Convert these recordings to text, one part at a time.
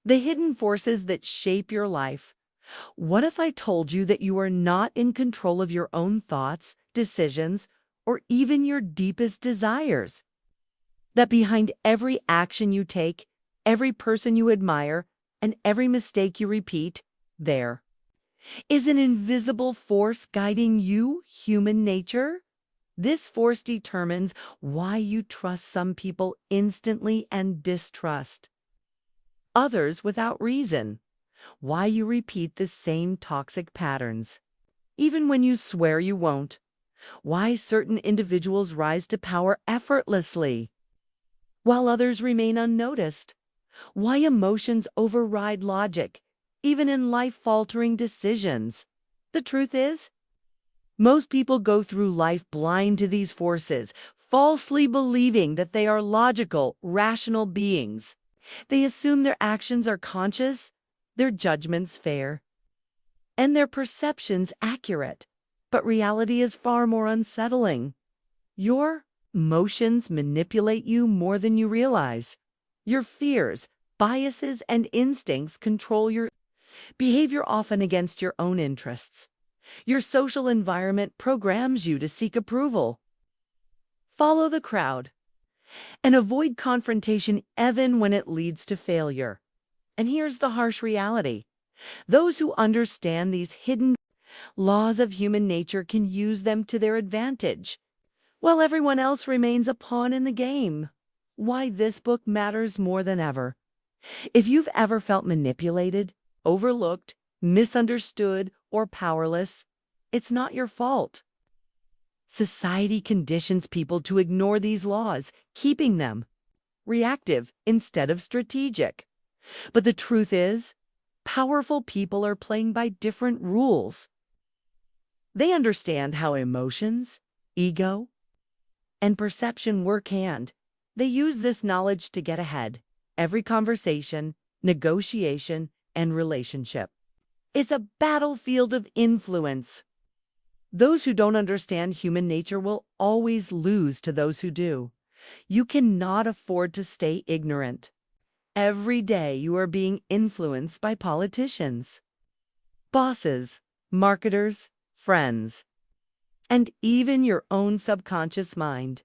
The hidden forces that shape your life. What if I told you that you are not in control of your own thoughts, decisions, or even your deepest desires? That behind every action you take, every person you admire, and every mistake you repeat, there is an invisible force guiding you, human nature? This force determines why you trust some people instantly and distrust others without reason, why you repeat the same toxic patterns, even when you swear you won't, why certain individuals rise to power effortlessly, while others remain unnoticed, why emotions override logic, even in life-altering decisions. The truth is, most people go through life blind to these forces, falsely believing that they are logical, rational beings. They assume their actions are conscious, their judgments fair, and their perceptions accurate. But reality is far more unsettling. Your emotions manipulate you more than you realize. Your fears, biases, and instincts control your behavior, often against your own interests. Your social environment programs you to seek approval, follow the crowd, and avoid confrontation even when it leads to failure. And here's the harsh reality. Those who understand these hidden laws of human nature can use them to their advantage, while everyone else remains a pawn in the game. Why this book matters more than ever. If you've ever felt manipulated, overlooked, misunderstood, or powerless, it's not your fault. Society conditions people to ignore these laws, keeping them reactive instead of strategic. But the truth is, powerful people are playing by different rules. They understand how emotions, ego, and perception work hand. They use this knowledge to get ahead. Every conversation, negotiation, and relationship. It's a battlefield of influence. Those who don't understand human nature will always lose to those who do. You cannot afford to stay ignorant. Every day you are being influenced by politicians, bosses, marketers, friends, and even your own subconscious mind.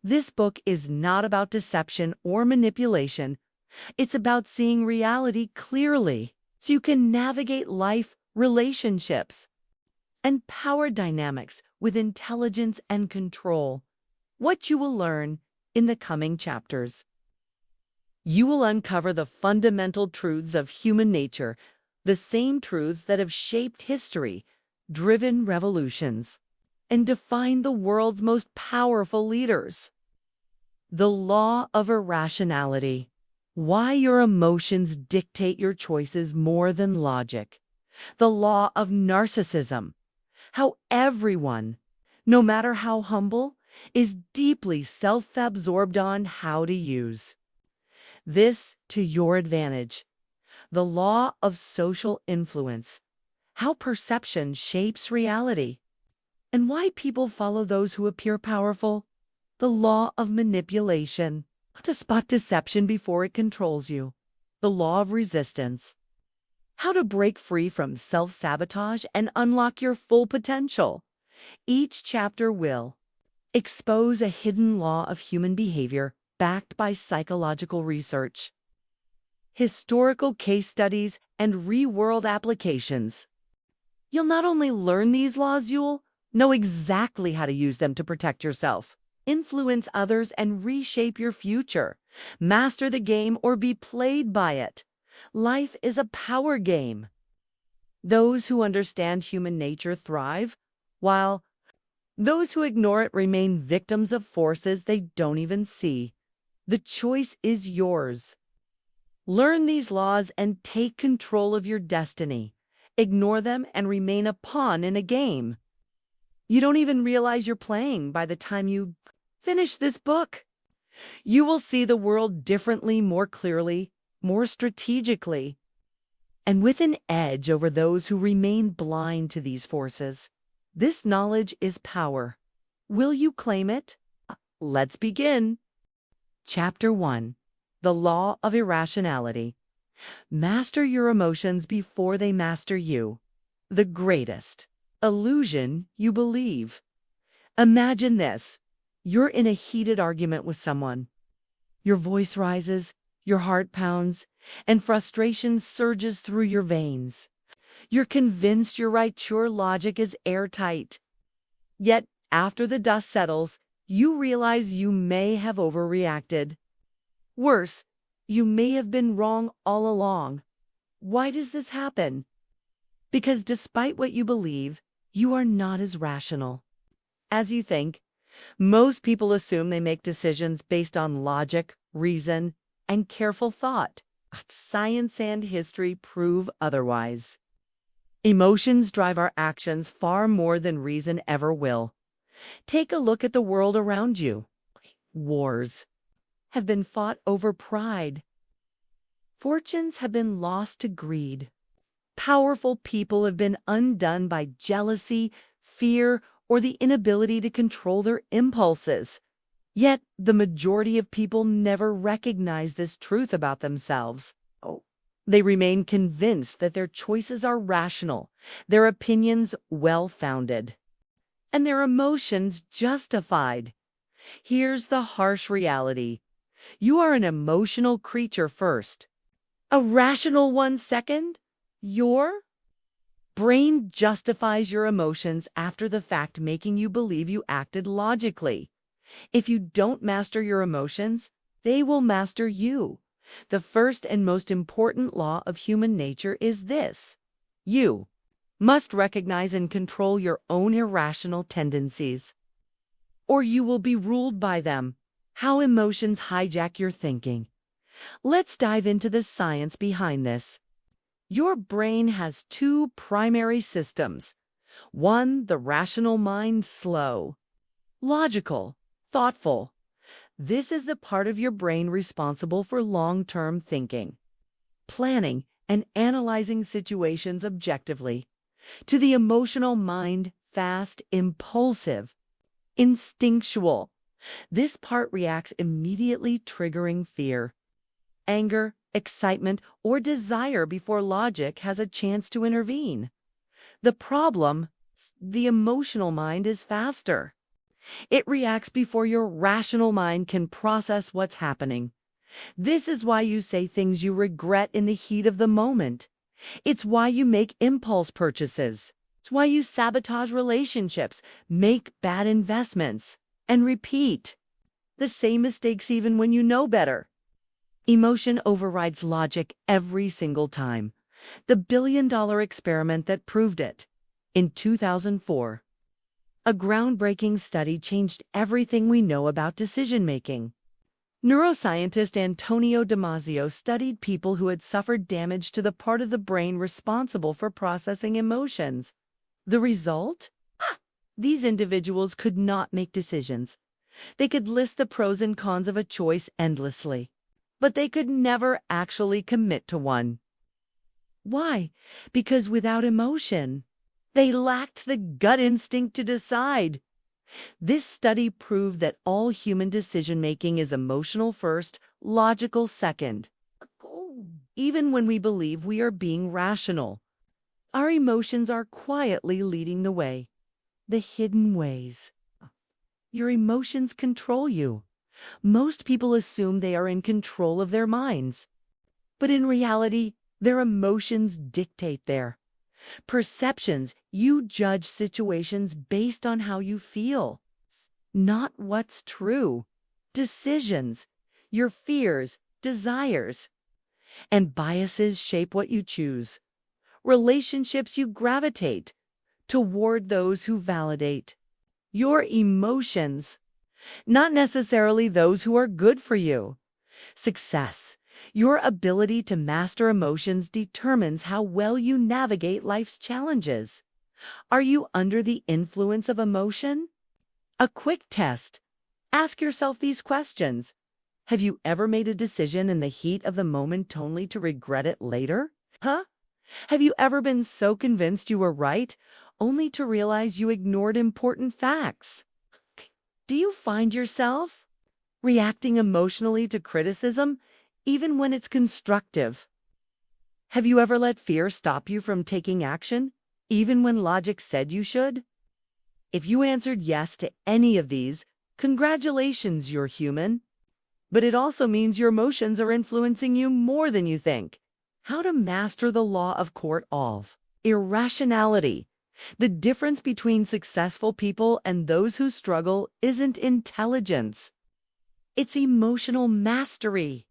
This book is not about deception or manipulation. It's about seeing reality clearly so you can navigate life, relationships, and power dynamics with intelligence and control. What you will learn in the coming chapters. You will uncover the fundamental truths of human nature, the same truths that have shaped history, driven revolutions, and defined the world's most powerful leaders. The law of irrationality. Why your emotions dictate your choices more than logic. The law of narcissism. How everyone, no matter how humble, is deeply self-absorbed on how to use this to your advantage. The law of social influence. How perception shapes reality. And why people follow those who appear powerful. The law of manipulation. How to spot deception before it controls you. The law of resistance. How to break free from self-sabotage and unlock your full potential. Each chapter will expose a hidden law of human behavior backed by psychological research, historical case studies, and real-world applications. You'll not only learn these laws, you'll know exactly how to use them to protect yourself, influence others, and reshape your future. Master the game or be played by it. Life is a power game. Those who understand human nature thrive, while those who ignore it remain victims of forces they don't even see. The choice is yours. Learn these laws and take control of your destiny. Ignore them and remain a pawn in a game you don't even realize you're playing by the time you finish this book. You will see the world differently, more clearly, more strategically, and with an edge over those who remain blind to these forces. This knowledge is power. Will you claim it? Let's begin. Chapter 1. The Law of Irrationality. Master your emotions before they master you. The greatest illusion you believe. Imagine this. You're in a heated argument with someone. Your voice rises, your heart pounds, and frustration surges through your veins. You're convinced your right, your logic is airtight. Yet, after the dust settles, you realize you may have overreacted. Worse, you may have been wrong all along. Why does this happen? Because despite what you believe, you are not as rational as you think. Most people assume they make decisions based on logic, reason, and careful thought. But science and history prove otherwise. Emotions drive our actions far more than reason ever will. Take a look at the world around you. Wars have been fought over pride. Fortunes have been lost to greed. Powerful people have been undone by jealousy, fear, or the inability to control their impulses. Yet, the majority of people never recognize this truth about themselves. They remain convinced that their choices are rational, their opinions well-founded, and their emotions justified. Here's the harsh reality. You are an emotional creature first, a rational one second. Your brain justifies your emotions after the fact, making you believe you acted logically. If you don't master your emotions, they will master you. The first and most important law of human nature is this: you must recognize and control your own irrational tendencies, or you will be ruled by them. How emotions hijack your thinking. Let's dive into the science behind this. Your brain has two primary systems. One, the rational mind, slow, logical, thoughtful. This is the part of your brain responsible for long-term thinking, planning, and analyzing situations objectively. To the emotional mind, fast, impulsive, instinctual. This part reacts immediately, triggering fear, anger, excitement, or desire before logic has a chance to intervene. The problem, the emotional mind is faster. It reacts before your rational mind can process what's happening. This is why you say things you regret in the heat of the moment. It's why you make impulse purchases. It's why you sabotage relationships, make bad investments, and repeat the same mistakes even when you know better. Emotion overrides logic every single time. The billion-dollar experiment that proved it. In 2004, a groundbreaking study changed everything we know about decision-making. Neuroscientist Antonio Damasio studied people who had suffered damage to the part of the brain responsible for processing emotions. The result? These individuals could not make decisions. They could list the pros and cons of a choice endlessly, but they could never actually commit to one. Why? Because without emotion, they lacked the gut instinct to decide. This study proved that all human decision-making is emotional first, logical second. Even when we believe we are being rational, our emotions are quietly leading the way. The hidden ways. Your emotions control you. Most people assume they are in control of their minds, but in reality, their emotions dictate their perceptions. You judge situations based on how you feel, not what's true. Decisions, your fears, desires, and biases shape what you choose. Relationships, you gravitate toward those who validate your emotions, not necessarily those who are good for you. Success, your ability to master emotions, determines how well you navigate life's challenges. Are you under the influence of emotion? A quick test. Ask yourself these questions. Have you ever made a decision in the heat of the moment only to regret it later? Have you ever been so convinced you were right, only to realize you ignored important facts? Do you find yourself reacting emotionally to criticism, even when it's constructive? Have you ever let fear stop you from taking action, even when logic said you should? If you answered yes to any of these, congratulations, you're human. But it also means your emotions are influencing you more than you think. How to master the law of court of irrationality. The difference between successful people and those who struggle isn't intelligence. It's emotional mastery.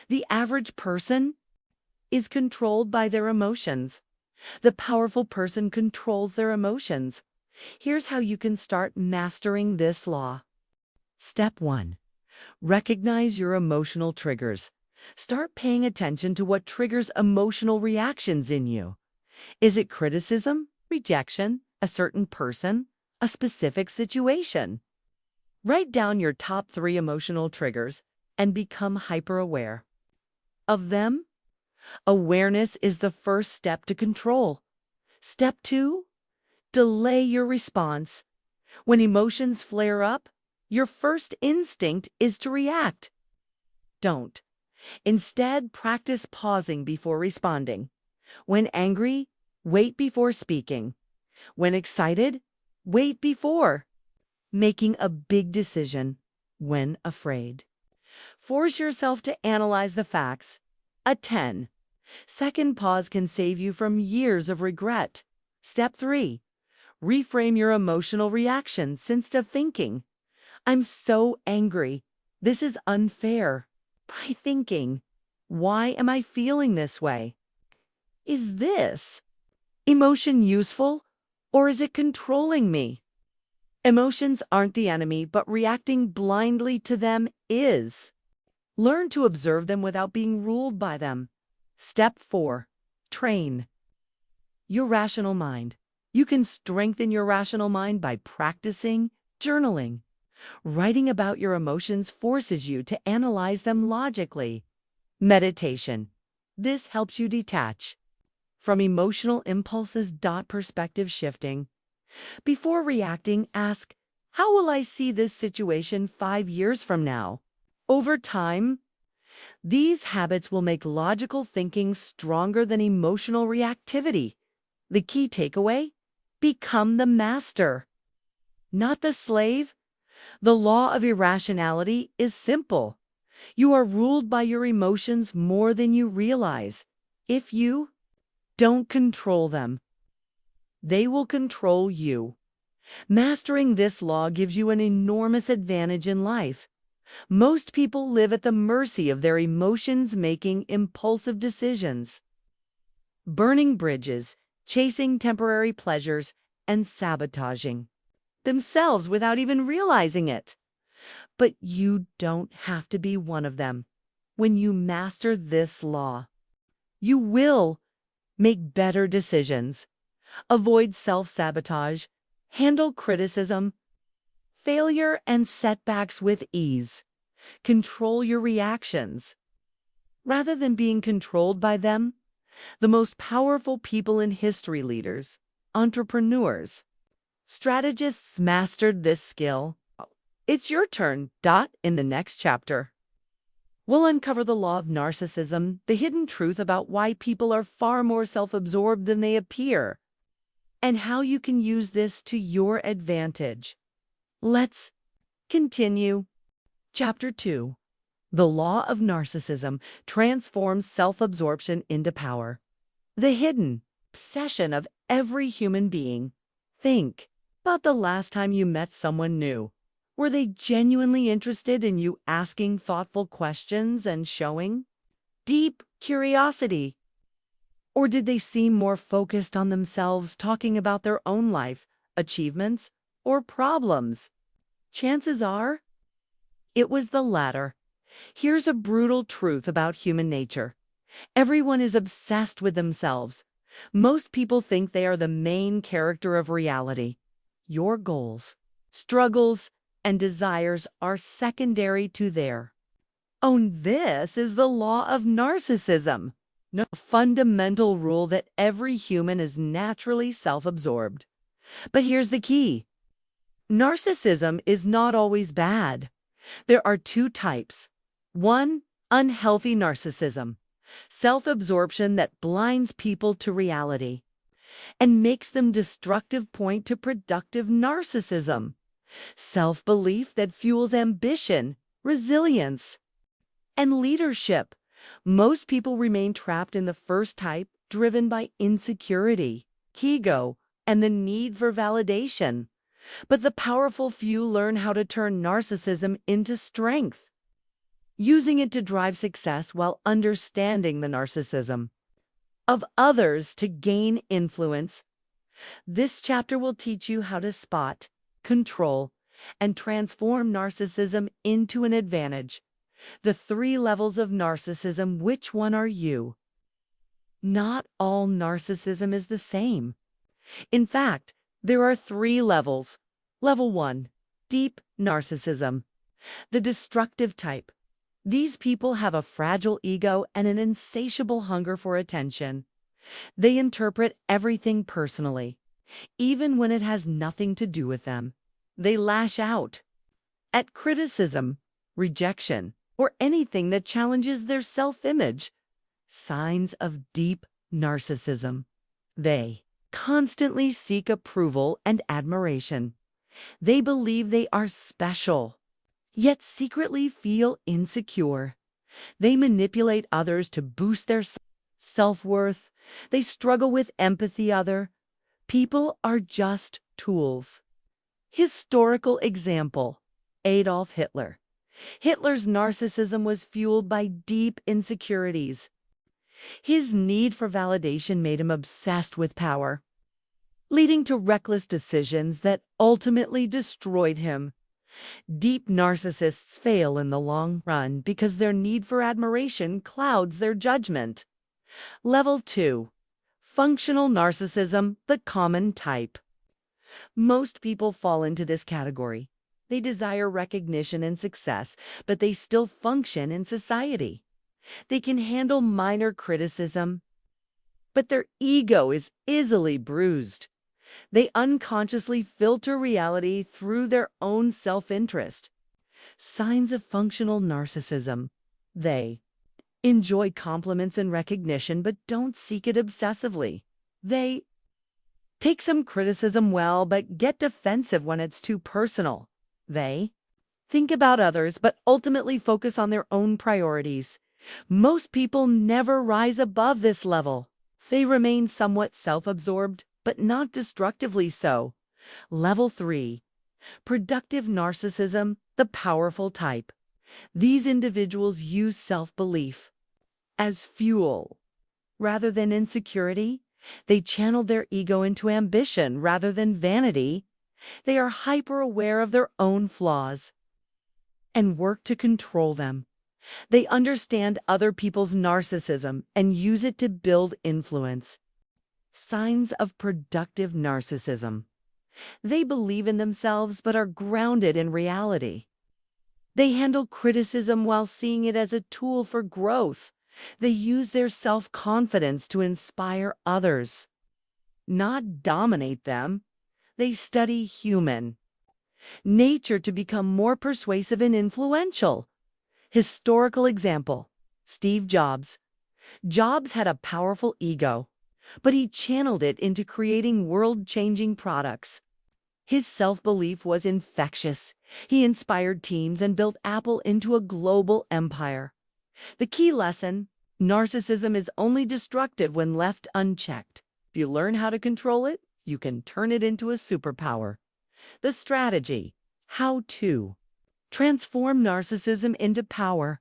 The average person is controlled by their emotions. The powerful person controls their emotions. Here's how you can start mastering this law. Step 1. Recognize your emotional triggers. Start paying attention to what triggers emotional reactions in you. Is it criticism, rejection, a certain person, a specific situation? Write down your top 3 emotional triggers and become hyper-aware of them. Awareness is the first step to control. Step 2, delay your response. When emotions flare up, your first instinct is to react. Don't. Instead, practice pausing before responding. When angry, wait before speaking. When excited, wait before making a big decision. When afraid, force yourself to analyze the facts. A 10-second pause can save you from years of regret. Step 3. Reframe your emotional reactions instead of thinking, "I'm so angry. This is unfair." By thinking, "Why am I feeling this way? Is this emotion useful, or is it controlling me?" Emotions aren't the enemy, but reacting blindly to them is. Learn to observe them without being ruled by them. Step 4. Train your rational mind. You can strengthen your rational mind by practicing journaling. Writing about your emotions forces you to analyze them logically. Meditation. This helps you detach from emotional impulses. Perspective shifting. Before reacting, ask, "How will I see this situation 5 years from now?" Over time, these habits will make logical thinking stronger than emotional reactivity. The key takeaway? Become the master, not the slave. The law of irrationality is simple. You are ruled by your emotions more than you realize. If you don't control them, they will control you. Mastering this law gives you an enormous advantage in life. Most people live at the mercy of their emotions, making impulsive decisions, burning bridges, chasing temporary pleasures, and sabotaging themselves without even realizing it. But you don't have to be one of them. When you master this law, you will make better decisions, avoid self-sabotage, handle criticism, failure, and setbacks with ease. Control your reactions rather than being controlled by them. The most powerful people in history, leaders, entrepreneurs, strategists, mastered this skill. It's your turn. In the next chapter, we'll uncover the law of narcissism, the hidden truth about why people are far more self-absorbed than they appear, and how you can use this to your advantage. Let's continue. Chapter 2. The law of narcissism transforms self-absorption into power. The hidden obsession of every human being. Think about the last time you met someone new. Were they genuinely interested in you, asking thoughtful questions and showing deep curiosity? Or did they seem more focused on themselves, talking about their own life, achievements, or problems? Chances are, it was the latter. Here's a brutal truth about human nature. Everyone is obsessed with themselves. Most people think they are the main character of reality. Your goals, struggles, and desires are secondary to their own. This is the law of narcissism. No fundamental rule that every human is naturally self-absorbed. But here's the key. Narcissism is not always bad. There are 2 types. 1. Unhealthy narcissism. self-absorption that blinds people to reality and makes them destructive point to productive narcissism, self-belief that fuels ambition, resilience, and leadership. Most people remain trapped in the first type, driven by insecurity, ego, and the need for validation. But the powerful few learn how to turn narcissism into strength, using it to drive success while understanding the narcissism of others to gain influence. This chapter will teach you how to spot, control, and transform narcissism into an advantage. The 3 levels of narcissism, which one are you? Not all narcissism is the same. In fact, there are 3 levels. Level 1, deep narcissism, the destructive type. These people have a fragile ego and an insatiable hunger for attention. They interpret everything personally, even when it has nothing to do with them. They lash out at criticism, rejection, or anything that challenges their self-image. Signs of deep narcissism. They constantly seek approval and admiration. They believe they are special, yet secretly feel insecure. They manipulate others to boost their self-worth. They struggle with empathy. Other people are just tools. Historical example: Adolf Hitler. Hitler's narcissism was fueled by deep insecurities. His need for validation made him obsessed with power, leading to reckless decisions that ultimately destroyed him. Deep narcissists fail in the long run because their need for admiration clouds their judgment. Level 2. Functional narcissism, the common type. Most people fall into this category. They desire recognition and success, but they still function in society. They can handle minor criticism, but their ego is easily bruised. They unconsciously filter reality through their own self-interest. Signs of functional narcissism. They enjoy compliments and recognition, but don't seek it obsessively. They take some criticism well, but get defensive when it's too personal. They think about others, but ultimately focus on their own priorities. Most people never rise above this level. They remain somewhat self-absorbed, but not destructively so. Level 3. Productive narcissism, the powerful type. These individuals use self-belief as fuel rather than insecurity. They channel their ego into ambition rather than vanity. They are hyper-aware of their own flaws and work to control them. They understand other people's narcissism and use it to build influence. Signs of productive narcissism. They believe in themselves but are grounded in reality. They handle criticism while seeing it as a tool for growth. They use their self-confidence to inspire others, not dominate them. They study human nature to become more persuasive and influential. Historical example: Steve Jobs. Jobs had a powerful ego, but he channeled it into creating world-changing products. His self-belief was infectious. He inspired teams and built Apple into a global empire. The key lesson: narcissism is only destructive when left unchecked. If you learn how to control it, you can turn it into a superpower. The strategy: how to transform narcissism into power.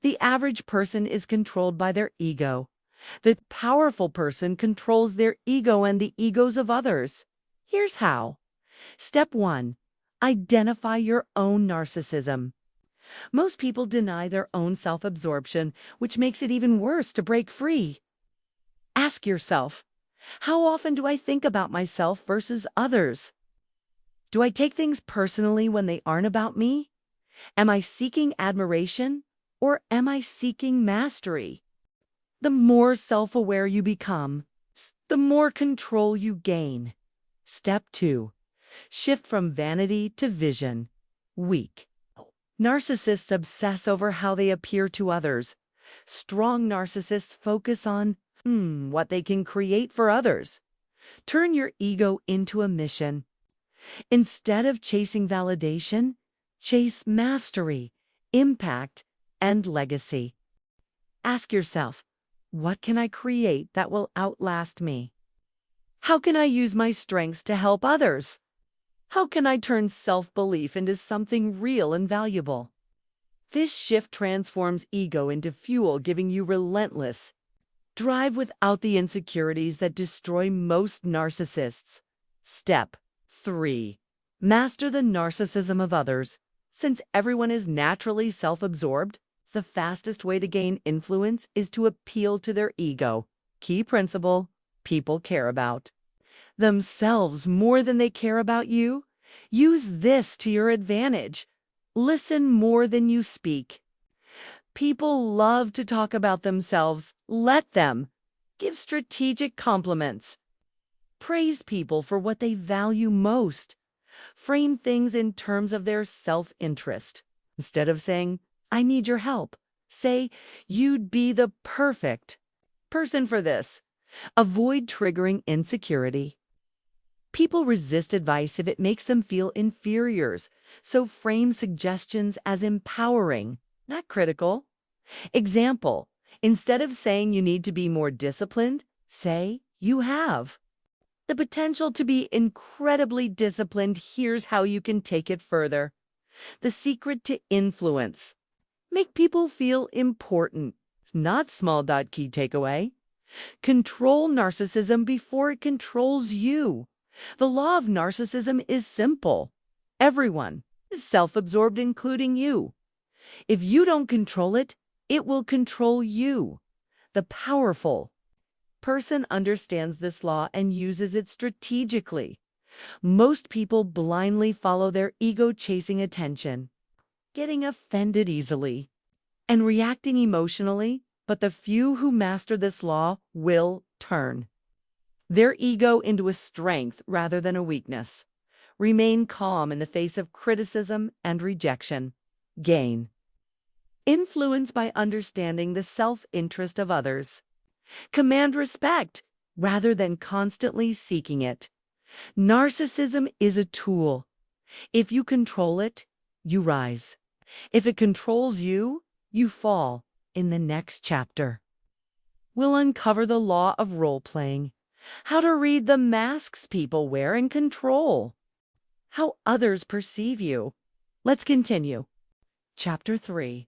The average person is controlled by their ego. The powerful person controls their ego and the egos of others. Here's how. Step 1. Identify your own narcissism. Most people deny their own self-absorption, which makes it even worse to break free. Ask yourself, how often do I think about myself versus others? Do I take things personally when they aren't about me? Am I seeking admiration, or am I seeking mastery? The more self-aware you become, the more control you gain. Step 2. Shift from vanity to vision. Weak narcissists obsess over how they appear to others. Strong narcissists focus on what they can create for others. Turn your ego into a mission. Instead of chasing validation, chase mastery, impact, and legacy. Ask yourself, what can I create that will outlast me? How can I use my strengths to help others? How can I turn self-belief into something real and valuable? This shift transforms ego into fuel, giving you relentless drive without the insecurities that destroy most narcissists. Step 3. Master the narcissism of others. Since everyone is naturally self-absorbed, the fastest way to gain influence is to appeal to their ego. Key principle: people care about themselves more than they care about you. Use this to your advantage. Listen more than you speak. People love to talk about themselves. Let them. Give strategic compliments. Praise people for what they value most. Frame things in terms of their self-interest. Instead of saying, I need your help, say, you'd be the perfect person for this. Avoid triggering insecurity. People resist advice if it makes them feel inferiors, so frame suggestions as empowering, not critical. Example: instead of saying you need to be more disciplined, say you have the potential to be incredibly disciplined. Here's how you can take it further. The secret to influence: make people feel important. Not small. Key takeaway: control narcissism before it controls you. The law of narcissism is simple. Everyone is self-absorbed, including you. If you don't control it, it will control you. The powerful person understands this law and uses it strategically. Most people blindly follow their ego, chasing attention, getting offended easily, and reacting emotionally, but the few who master this law will turn their ego into a strength rather than a weakness. Remain calm in the face of criticism and rejection. Gain influence by understanding the self-interest of others. Command respect rather than constantly seeking it. Narcissism is a tool. If you control it, you rise. If it controls you, you fall. In the next chapter, we'll uncover the law of role-playing, how to read the masks people wear and control how others perceive you. Let's continue. Chapter 3.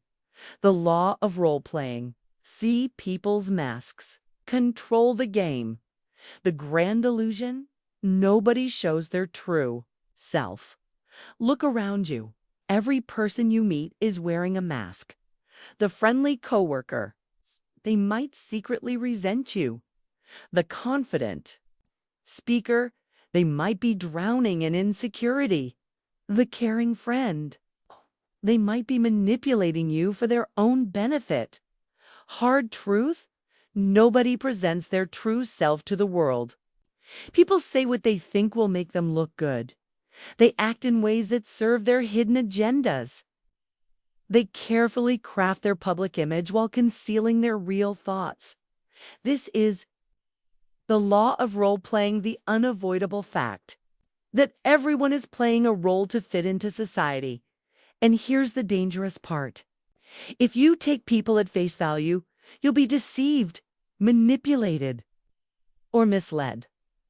The law of role-playing. See people's masks. Control the game. The grand illusion: nobody shows their true self. Look around you. Every person you meet is wearing a mask. The friendly coworker: they might secretly resent you. The confident speaker: they might be drowning in insecurity. The caring friend: they might be manipulating you for their own benefit. Hard truth: nobody presents their true self to the world. People say what they think will make them look good. They act in ways that serve their hidden agendas. They carefully craft their public image while concealing their real thoughts. This is the law of role-playing, the unavoidable fact that everyone is playing a role to fit into society. And here's the dangerous part. If you take people at face value, you'll be deceived, manipulated, or misled.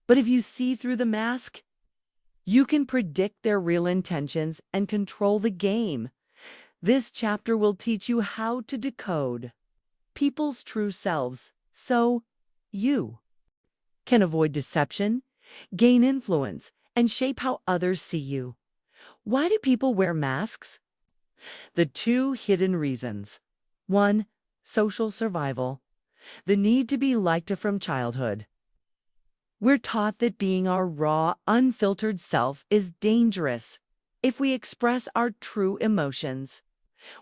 But if you see through the mask, you can predict their real intentions and control the game. This chapter will teach you how to decode people's true selves, so you can avoid deception, gain influence, and shape how others see you. Why do people wear masks? The 2 hidden reasons. 1. Social survival. The need to be liked from childhood. We're taught that being our raw, unfiltered self is dangerous. If we express our true emotions,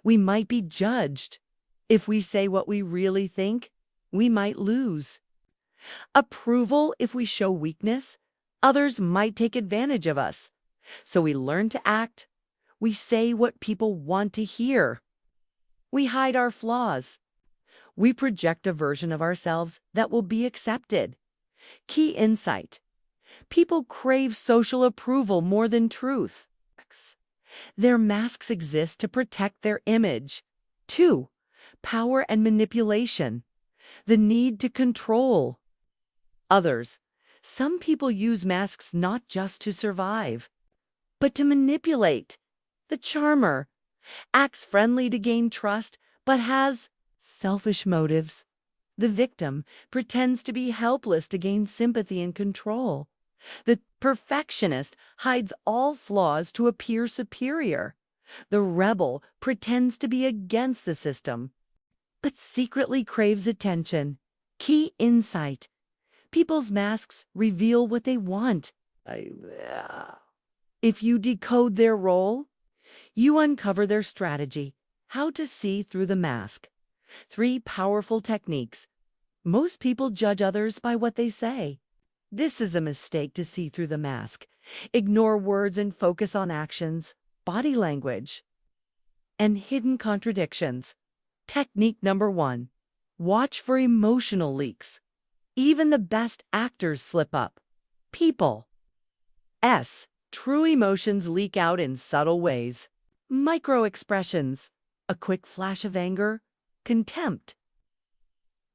we might be judged. If we say what we really think, we might lose approval. If we show weakness, others might take advantage of us. So we learn to act. We say what people want to hear. We hide our flaws. We project a version of ourselves that will be accepted. Key insight: people crave social approval more than truth. Their masks exist to protect their image. 2. Power and manipulation. The need to control others. Some people use masks not just to survive, but to manipulate. The charmer acts friendly to gain trust, but has selfish motives. The victim pretends to be helpless to gain sympathy and control. The perfectionist hides all flaws to appear superior. The rebel pretends to be against the system, but secretly craves attention. Key insight: people's masks reveal what they want. If you decode their role, you uncover their strategy, how to see through the mask. 3 powerful techniques. Most people judge others by what they say. This is a mistake to see through the mask. Ignore words and focus on actions, body language, and hidden contradictions. Technique number 1. Watch for emotional leaks. Even the best actors slip up. People. True emotions leak out in subtle ways. Micro expressions, a quick flash of anger, contempt,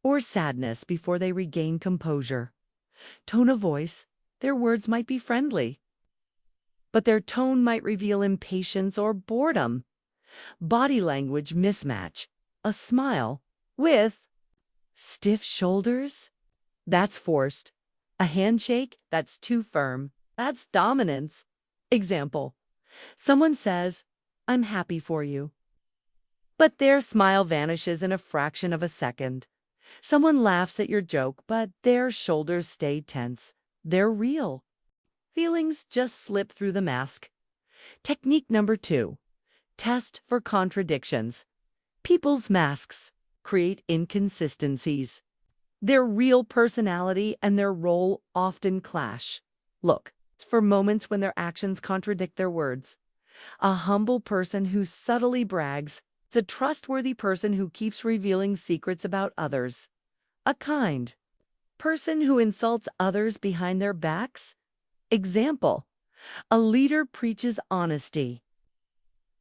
or sadness before they regain composure. Tone of voice: their words might be friendly, but their tone might reveal impatience or boredom. Body language mismatch: a smile with stiff shoulders? That's forced. A handshake? That's too firm. That's dominance. Example: someone says, "I'm happy for you," but their smile vanishes in a fraction of a second. Someone laughs at your joke, but their shoulders stay tense. They're real. Feelings just slip through the mask. Technique number 2. Test for contradictions. People's masks create inconsistencies. Their real personality and their role often clash. Look for moments when their actions contradict their words. A humble person who subtly brags is a trustworthy person who keeps revealing secrets about others. A kind person who insults others behind their backs? Example: a leader preaches honesty,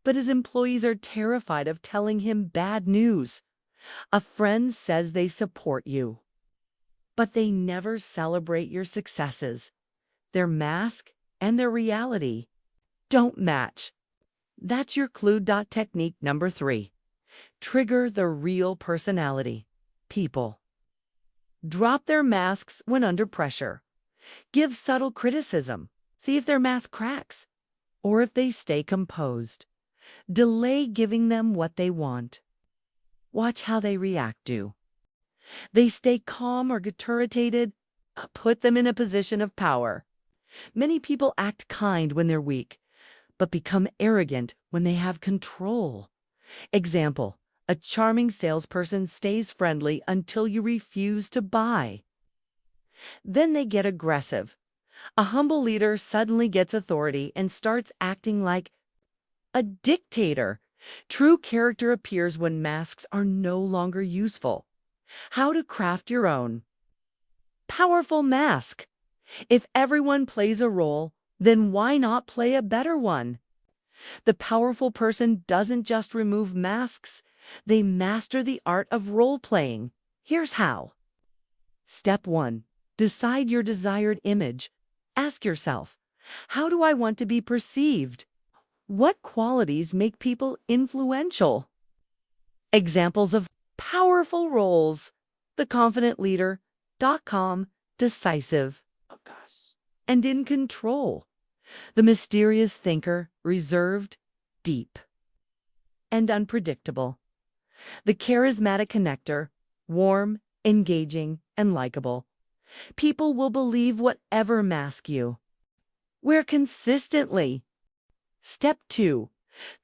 but his employees are terrified of telling him bad news. A friend says they support you, but they never celebrate your successes. Their mask and their reality don't match. That's your clue. Technique number 3. Trigger the real personality. People drop their masks when under pressure. Give subtle criticism. See if their mask cracks, or if they stay composed. Delay giving them what they want. Watch how they react. Do they stay calm or get irritated? Put them in a position of power. Many people act kind when they're weak, but become arrogant when they have control. Example: a charming salesperson stays friendly until you refuse to buy. Then they get aggressive. A humble leader suddenly gets authority and starts acting like a dictator. True character appears when masks are no longer useful. How to craft your own powerful mask. If everyone plays a role, then why not play a better one? The powerful person doesn't just remove masks, they master the art of role-playing. Here's how. Step 1. Decide your desired image. Ask yourself, how do I want to be perceived? What qualities make people influential? Examples of powerful roles: the confident leader, calm, decisive, and in control. The mysterious thinker, reserved, deep, and unpredictable. The charismatic connector, warm, engaging, and likable. People will believe whatever mask you wear consistently. Step 2.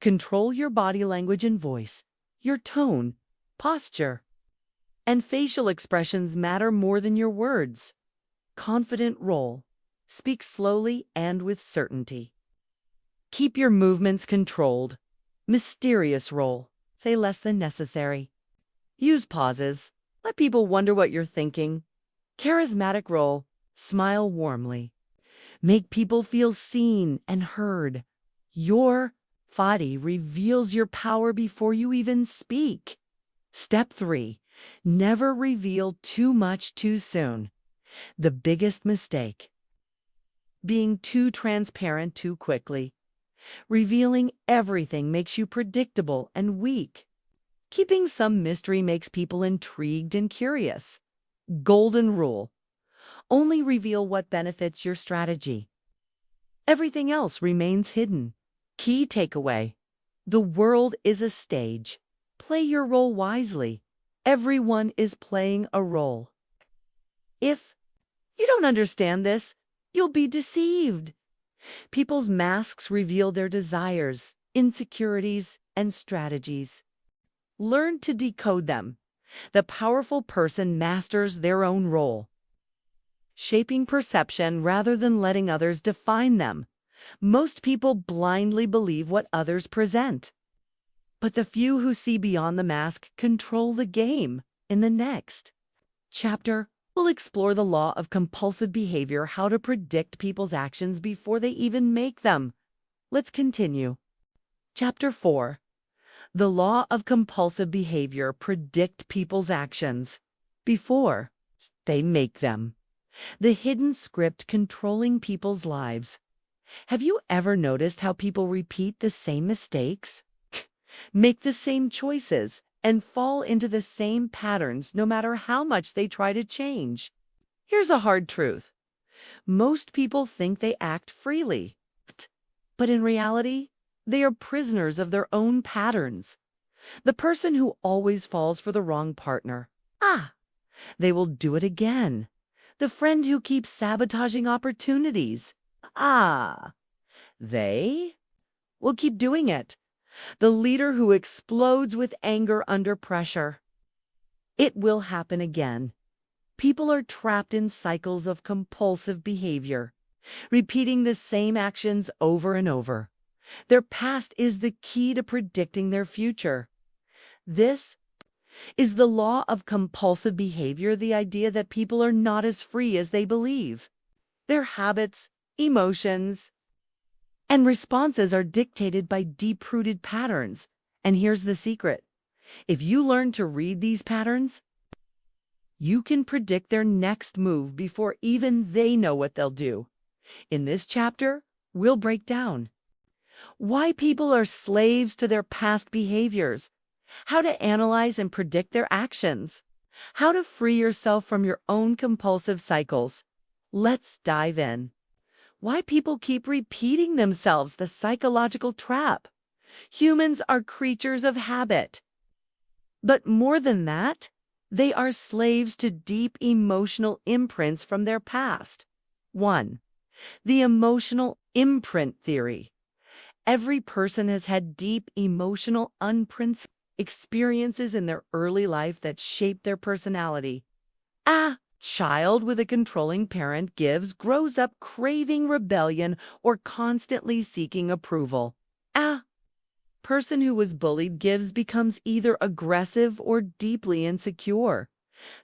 Control your body language and voice. Your tone, posture, and facial expressions matter more than your words. Confident role. Speak slowly and with certainty. Keep your movements controlled. Mysterious role. Say less than necessary. Use pauses. Let people wonder what you're thinking. Charismatic role. Smile warmly. Make people feel seen and heard. Your body reveals your power before you even speak. Step 3. Never reveal too much too soon. The biggest mistake. Being too transparent too quickly. Revealing everything makes you predictable and weak. Keeping some mystery makes people intrigued and curious. Golden rule. Only reveal what benefits your strategy. Everything else remains hidden. Key takeaway. The world is a stage. Play your role wisely. Everyone is playing a role. If you don't understand this, you'll be deceived. People's masks reveal their desires, insecurities, and strategies. Learn to decode them. The powerful person masters their own role. Shaping perception rather than letting others define them. Most people blindly believe what others present. But the few who see beyond the mask control the game. In the next chapter, we'll explore the law of compulsive behavior, how to predict people's actions before they even make them. Let's continue. Chapter 4. The law of compulsive behavior. Predict people's actions before they make them. The hidden script controlling people's lives. Have you ever noticed how people repeat the same mistakes, make the same choices, and fall into the same patterns no matter how much they try to change? Here's a hard truth. Most people think they act freely, but in reality, they are prisoners of their own patterns. The person who always falls for the wrong partner. They will do it again. The friend who keeps sabotaging opportunities. They will keep doing it. The leader who explodes with anger under pressure. It will happen again. People are trapped in cycles of compulsive behavior, repeating the same actions over and over. Their past is the key to predicting their future. This is the law of compulsive behavior, the idea that people are not as free as they believe. Their habits, emotions, and responses are dictated by deep-rooted patterns. And here's the secret. If you learn to read these patterns, you can predict their next move before even they know what they'll do. In this chapter, we'll break down why people are slaves to their past behaviors, how to analyze and predict their actions, how to free yourself from your own compulsive cycles. Let's dive in. Why people keep repeating themselves, the psychological trap. Humans are creatures of habit. But more than that, they are slaves to deep emotional imprints from their past. 1. The emotional imprint theory. Every person has had deep emotional imprints, experiences in their early life that shape their personality. A child with a controlling parent grows up craving rebellion or constantly seeking approval. A person who was bullied becomes either aggressive or deeply insecure.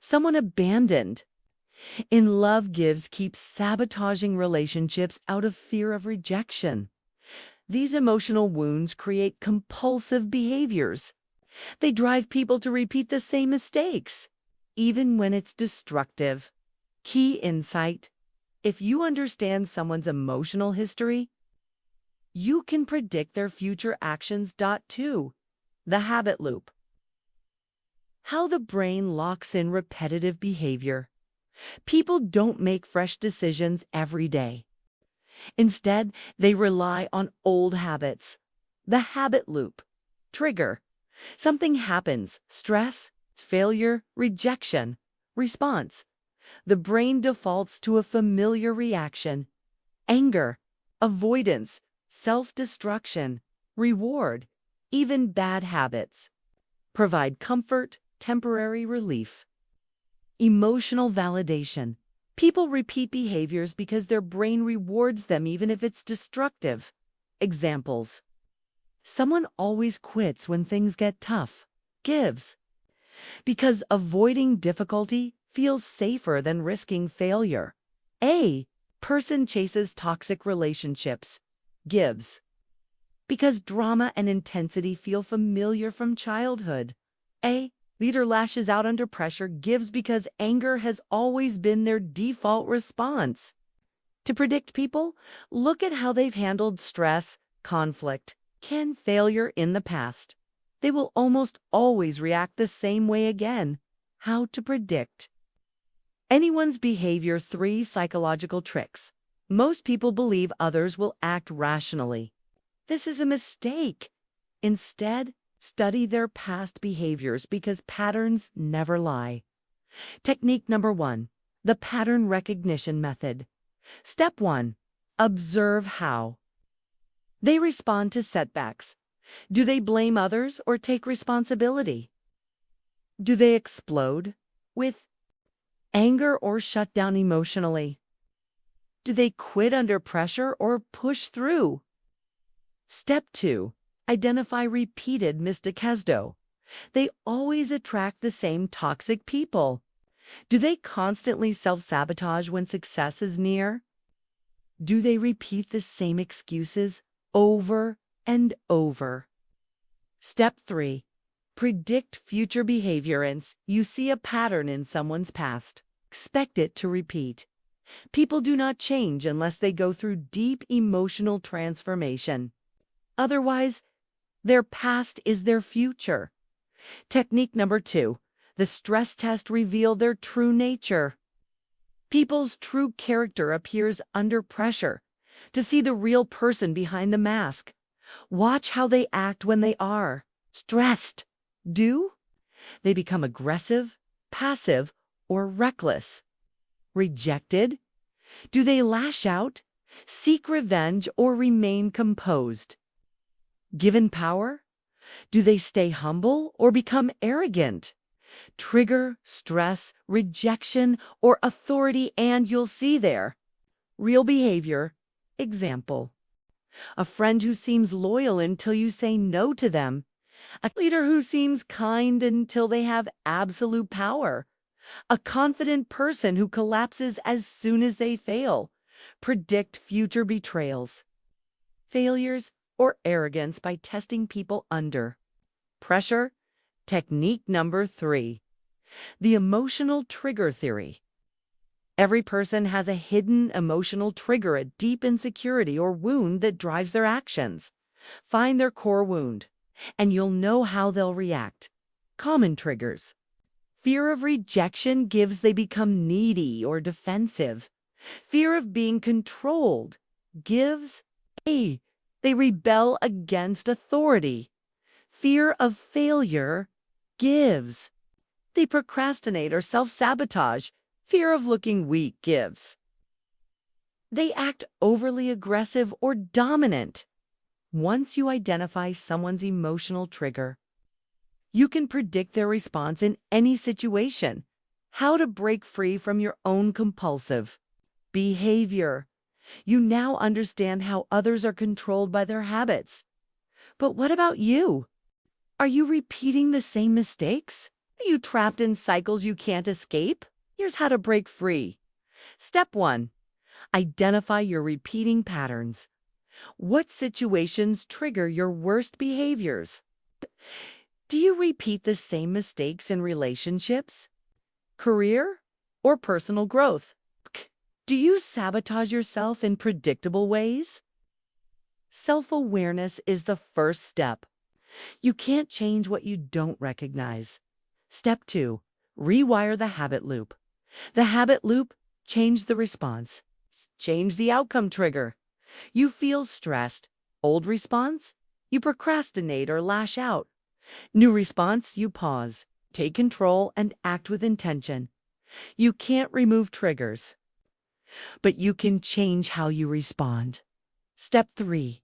Someone abandoned in love keeps sabotaging relationships out of fear of rejection. These emotional wounds create compulsive behaviors. They drive people to repeat the same mistakes, even when it's destructive. Key insight. If you understand someone's emotional history, you can predict their future actions. 2. The habit loop. How the brain locks in repetitive behavior. People don't make fresh decisions every day. Instead, they rely on old habits. The habit loop. Trigger. Something happens. Stress, failure, rejection. Response. The brain defaults to a familiar reaction. Anger, avoidance, self-destruction, reward. Even bad habits provide comfort, temporary relief. Emotional validation. People repeat behaviors because their brain rewards them even if it's destructive. Examples. Someone always quits when things get tough. Because avoiding difficulty feels safer than risking failure. A. Person chases toxic relationships. Gives. Because drama and intensity feel familiar from childhood. A. Leader lashes out under pressure. Gives because anger has always been their default response. To predict people, look at how they've handled stress, conflict, and failure in the past. They will almost always react the same way again. How to predict anyone's behavior. 3 psychological tricks. Most people believe others will act rationally. This is a mistake. Instead, study their past behaviors because patterns never lie. Technique number 1, the pattern recognition method. Step 1, observe how they respond to setbacks. Do they blame others or take responsibility? Do they explode with anger or shut down emotionally? Do they quit under pressure or push through? Step 2, identify repeated decode. They always attract the same toxic people. Do they constantly self-sabotage when success is near? Do they repeat the same excuses over and over? Step 3, predict future behavior. Once you see a pattern in someone's past, expect it to repeat. People do not change unless they go through deep emotional transformation. Otherwise, their past is their future. Technique number 2, the stress test reveals their true nature. People's true character appears under pressure. To see the real person behind the mask, watch how they act when they are stressed. Do they become aggressive, passive, or reckless? Rejected? Do they lash out, seek revenge, or remain composed? Given power? Do they stay humble or become arrogant? Trigger, stress, rejection, or authority, and you'll see there real behavior. Example: a friend who seems loyal until you say no to them. A leader who seems kind until they have absolute power. A confident person who collapses as soon as they fail. Predict future betrayals, failures, or arrogance by testing people under pressure. Technique number 3, the emotional trigger theory. Every person has a hidden emotional trigger, a deep insecurity or wound that drives their actions. Find their core wound, and you'll know how they'll react. Common triggers: fear of rejection. Gives they become needy or defensive. Fear of being controlled. Gives they rebel against authority. Fear of failure. Gives they procrastinate or self-sabotage. Fear of looking weak. Gives they act overly aggressive or dominant. Once you identify someone's emotional trigger, you can predict their response in any situation. How to break free from your own compulsive behavior. You now understand how others are controlled by their habits. But what about you? Are you repeating the same mistakes? Are you trapped in cycles you can't escape? Here's how to break free. Step 1, identify your repeating patterns. What situations trigger your worst behaviors? Do you repeat the same mistakes in relationships, career, or personal growth? Do you sabotage yourself in predictable ways? Self-awareness is the first step. You can't change what you don't recognize. Step 2, rewire the habit loop. The habit loop: change the response, change the outcome trigger. You feel stressed. Old response: you procrastinate or lash out. New response: you pause, take control, and act with intention. You can't remove triggers, but you can change how you respond. Step 3,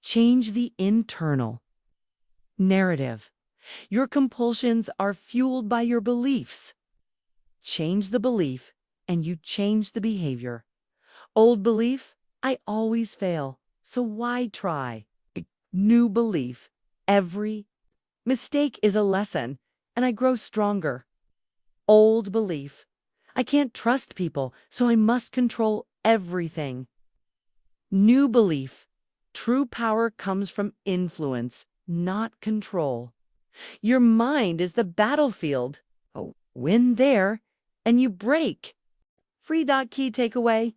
change the internal narrative. Your compulsions are fueled by your beliefs. Change the belief, and you change the behavior. Old belief: I always fail, so why try? New belief: every mistake is a lesson. and I grow stronger. Old belief. I can't trust people, so I must control everything. New belief. True power comes from influence, not control. Your mind is the battlefield. Oh, win there, and you break. Key takeaway.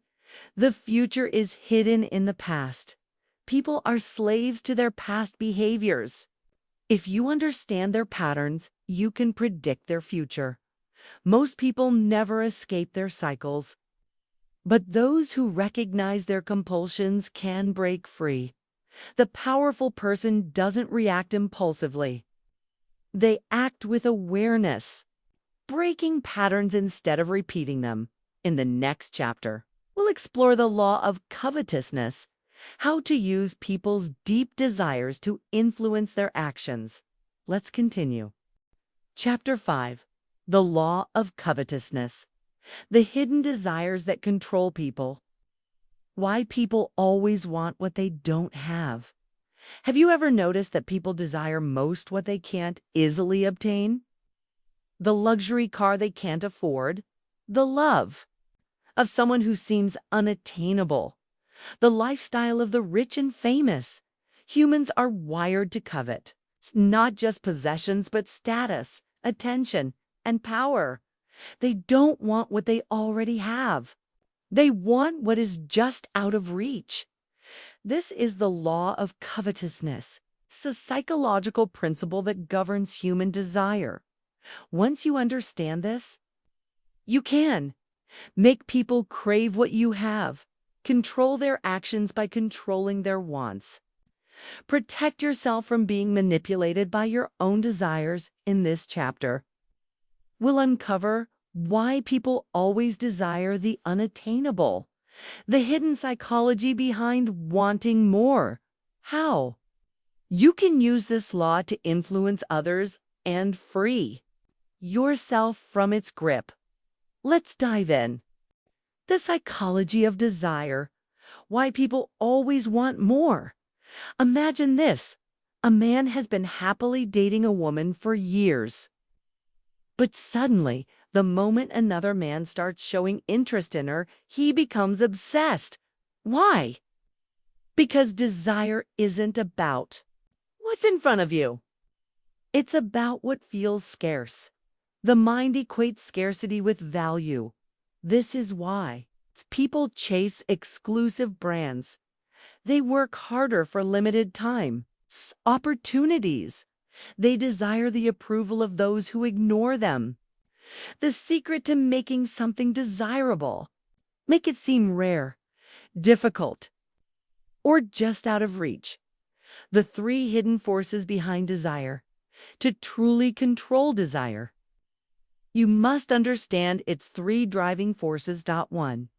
The future is hidden in the past. People are slaves to their past behaviors. If you understand their patterns, you can predict their future. Most people never escape their cycles. But those who recognize their compulsions can break free. The powerful person doesn't react impulsively. They act with awareness, breaking patterns instead of repeating them. In the next chapter, we'll explore the law of covetousness, how to use people's deep desires to influence their actions. Let's continue. Chapter 5. The law of covetousness. The hidden desires that control people. Why people always want what they don't have. Have you ever noticed that people desire most what they can't easily obtain? The luxury car they can't afford, the love of someone who seems unattainable, the lifestyle of the rich and famous. Humans are wired to covet, not just possessions, but status, attention, and power. They don't want what they already have. They want what is just out of reach. This is the law of covetousness. It's a psychological principle that governs human desire. Once you understand this, you can make people crave what you have, control their actions by controlling their wants. Protect yourself from being manipulated by your own desires in this chapter. We'll uncover why people always desire the unattainable, the hidden psychology behind wanting more. How? You can use this law to influence others and free yourself from its grip. Let's dive in. The psychology of desire. Why people always want more. Imagine this. A man has been happily dating a woman for years. But suddenly, the moment another man starts showing interest in her, he becomes obsessed. Why? Because desire isn't about what's in front of you. It's about what feels scarce. The mind equates scarcity with value. This is why people chase exclusive brands. They work harder for limited time, opportunities. They desire the approval of those who ignore them. The secret to making something desirable: make it seem rare, difficult, or just out of reach. The 3 hidden forces behind desire. To truly control desire, you must understand its 3 driving forces. 1.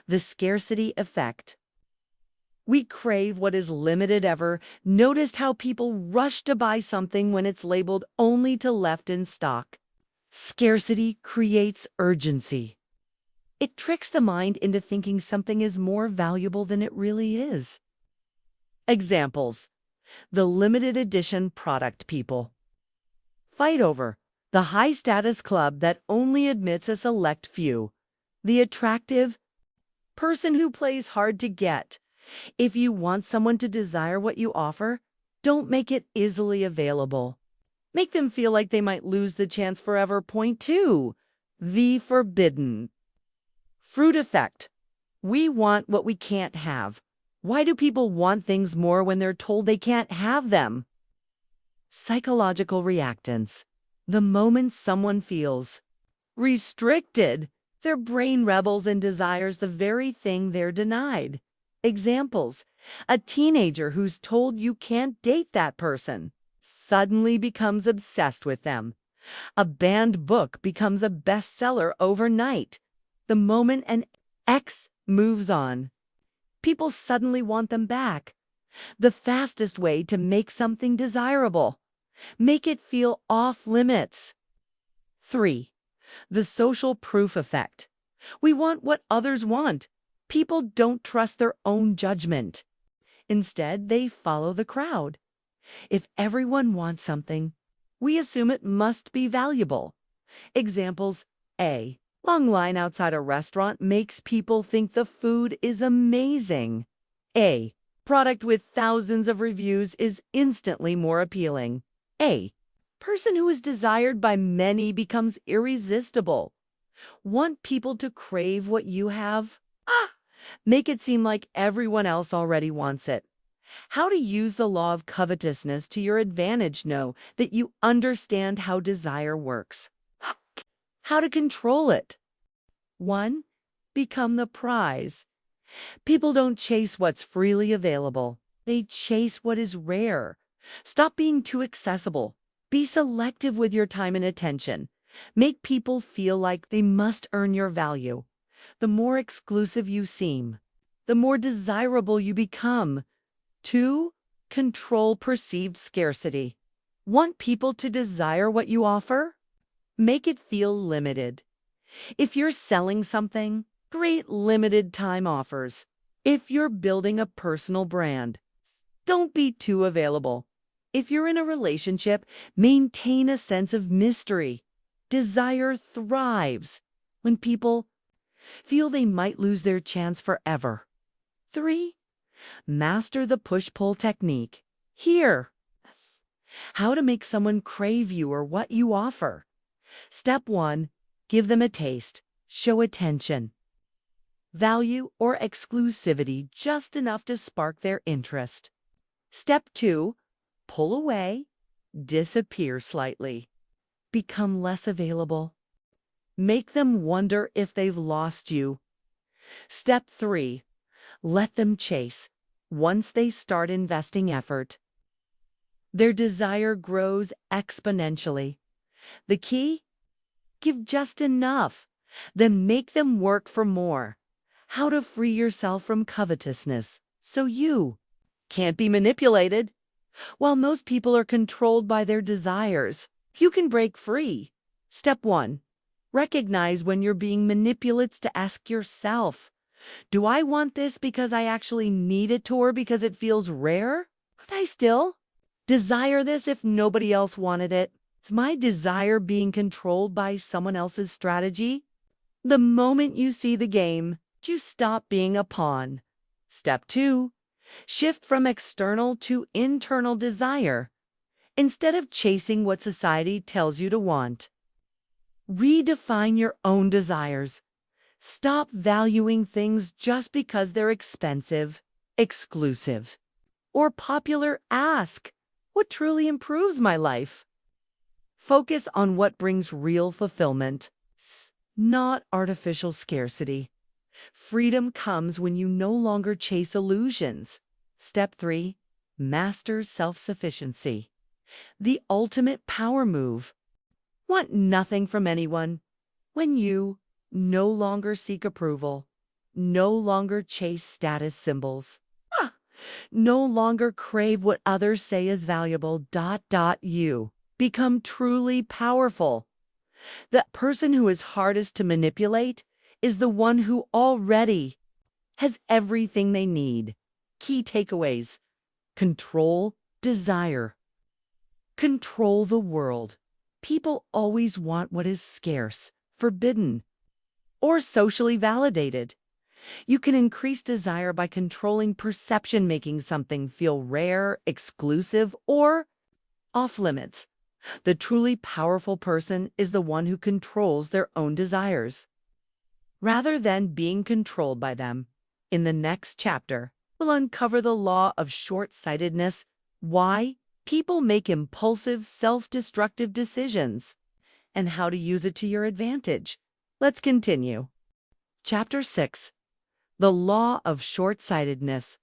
The scarcity effect. We crave what is limited. Ever noticed how people rush to buy something when it's labeled only to left in stock? Scarcity creates urgency. It tricks the mind into thinking something is more valuable than it really is. Examples. The limited edition product people fight over. The high-status club that only admits a select few. The attractive person who plays hard to get. If you want someone to desire what you offer, don't make it easily available. Make them feel like they might lose the chance forever. Point 2. The forbidden fruit effect. We want what we can't have. Why do people want things more when they're told they can't have them? Psychological reactance. The moment someone feels restricted, their brain rebels and desires the very thing they're denied. Examples. A teenager who's told you can't date that person suddenly becomes obsessed with them. A banned book becomes a bestseller overnight. The moment an ex moves on, people suddenly want them back. The fastest way to make something desirable: make it feel off limits. 3. The social proof effect. We want what others want. People don't trust their own judgment. Instead, they follow the crowd. If everyone wants something, We assume it must be valuable. Examples: A. Long line outside a restaurant makes people think the food is amazing. A. Product with thousands of reviews is instantly more appealing. A. Person who is desired by many becomes irresistible. Want people to crave what you have? Make it seem like everyone else already wants it. How to use the law of covetousness to your advantage. Know that you understand how desire works. How to control it. 1. Become the prize. People don't chase what's freely available. They chase what is rare. Stop being too accessible. Be selective with your time and attention. Make people feel like they must earn your value. The more exclusive you seem, the more desirable you become. 2. Control perceived scarcity. Want people to desire what you offer? Make it feel limited. If you're selling something, create limited time offers. If you're building a personal brand, don't be too available. If you're in a relationship, maintain a sense of mystery. Desire thrives when people feel they might lose their chance forever. 3. Master the push-pull technique. Here, how to make someone crave you or what you offer. Step 1. Give them a taste. Show attention, value, or exclusivity just enough to spark their interest. Step 2. Pull away. Disappear slightly. Become less available. Make them wonder if they've lost you. Step 3. Let them chase. Once they start investing effort, their desire grows exponentially. The key? Give just enough, then make them work for more. How to free yourself from covetousness so you can't be manipulated. While most people are controlled by their desires, you can break free. Step 1. Recognize when you're being manipulated. To ask yourself, do I want this because I actually need it or because it feels rare? Could I still desire this if nobody else wanted it? Is my desire being controlled by someone else's strategy? The moment you see the game, you stop being a pawn. Step 2. Shift from external to internal desire. Instead of chasing what society tells you to want, redefine your own desires. Stop valuing things just because they're expensive, exclusive, or popular. Ask, what truly improves my life? Focus on what brings real fulfillment, not artificial scarcity. Freedom comes when you no longer chase illusions. Step 3. Master self-sufficiency. The ultimate power move. Want nothing from anyone. When you no longer seek approval, no longer chase status symbols, no longer crave what others say is valuable. You become truly powerful. The person who is hardest to manipulate is the one who already has everything they need. Key takeaways. Control desire. Control the world. People always want what is scarce, forbidden, or socially validated. You can increase desire by controlling perception, making something feel rare, exclusive, or off limits. The truly powerful person is the one who controls their own desires, rather than being controlled by them. In the next chapter, we'll uncover the law of short-sightedness, why people make impulsive, self-destructive decisions, and how to use it to your advantage. Let's continue. Chapter 6. The Law of Short-Sightedness.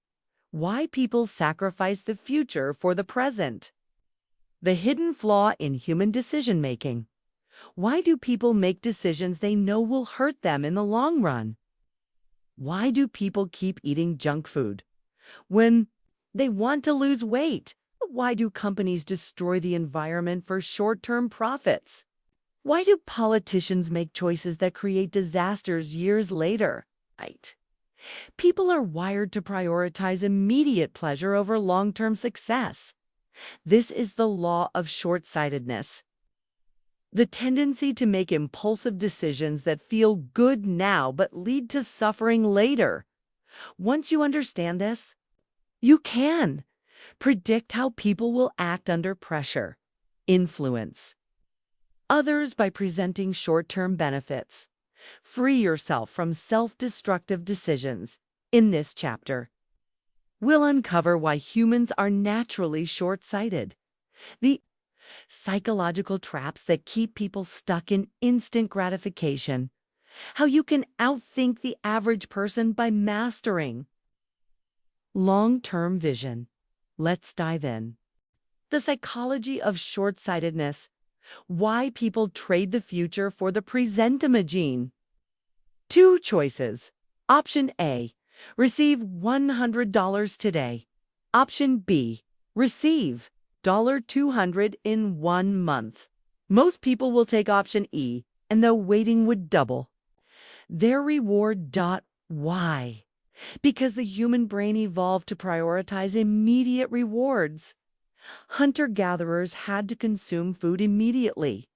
Why people sacrifice the future for the present. The hidden flaw in human decision-making. Why do people make decisions they know will hurt them in the long run? Why do people keep eating junk food when they want to lose weight? Why do companies destroy the environment for short-term profits? Why do politicians make choices that create disasters years later? People are wired to prioritize immediate pleasure over long-term success. This is the law of short-sightedness. The tendency to make impulsive decisions that feel good now but lead to suffering later. Once you understand this, you can predict how people will act under pressure, influence others by presenting short-term benefits. Free yourself from self-destructive decisions. In this chapter, we'll uncover why humans are naturally short-sighted, the psychological traps that keep people stuck in instant gratification, how you can outthink the average person by mastering long-term vision. Let's dive in. The psychology of short-sightedness, why people trade the future for the presentimagine. Two choices. Option A, receive $100 today. Option B, receive $200 in 1 month. Most people will take option E, and the waiting would double their reward. Why? Because the human brain evolved to prioritize immediate rewards. Hunter-gatherers had to consume food immediately.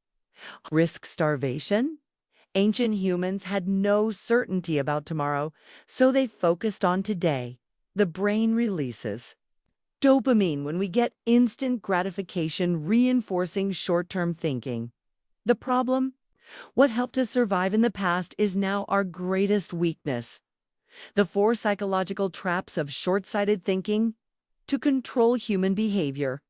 Risk starvation? Ancient humans had no certainty about tomorrow, so they focused on today. The brain releases dopamine when we get instant gratification, reinforcing short-term thinking. The problem? What helped us survive in the past is now our greatest weakness. The 4 psychological traps of short-sighted thinking to control human behavior.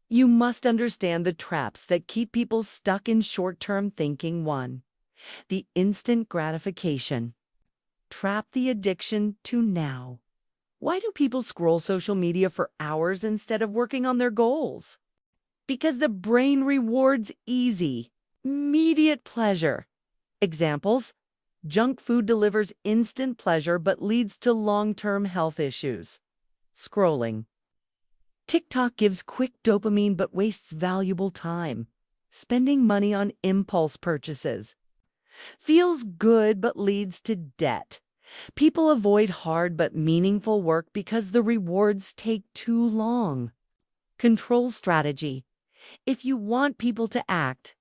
You must understand the traps that keep people stuck in short-term thinking. 1. The instant gratification trap, the addiction to now. Why do people scroll social media for hours instead of working on their goals? Because the brain rewards easy, immediate pleasure. Examples: junk food delivers instant pleasure but leads to long-term health issues. Scrolling. TikTok gives quick dopamine but wastes valuable time. Spending money on impulse purchases. Feels good but leads to debt. People avoid hard but meaningful work because the rewards take too long. Control strategy. If you want people to act,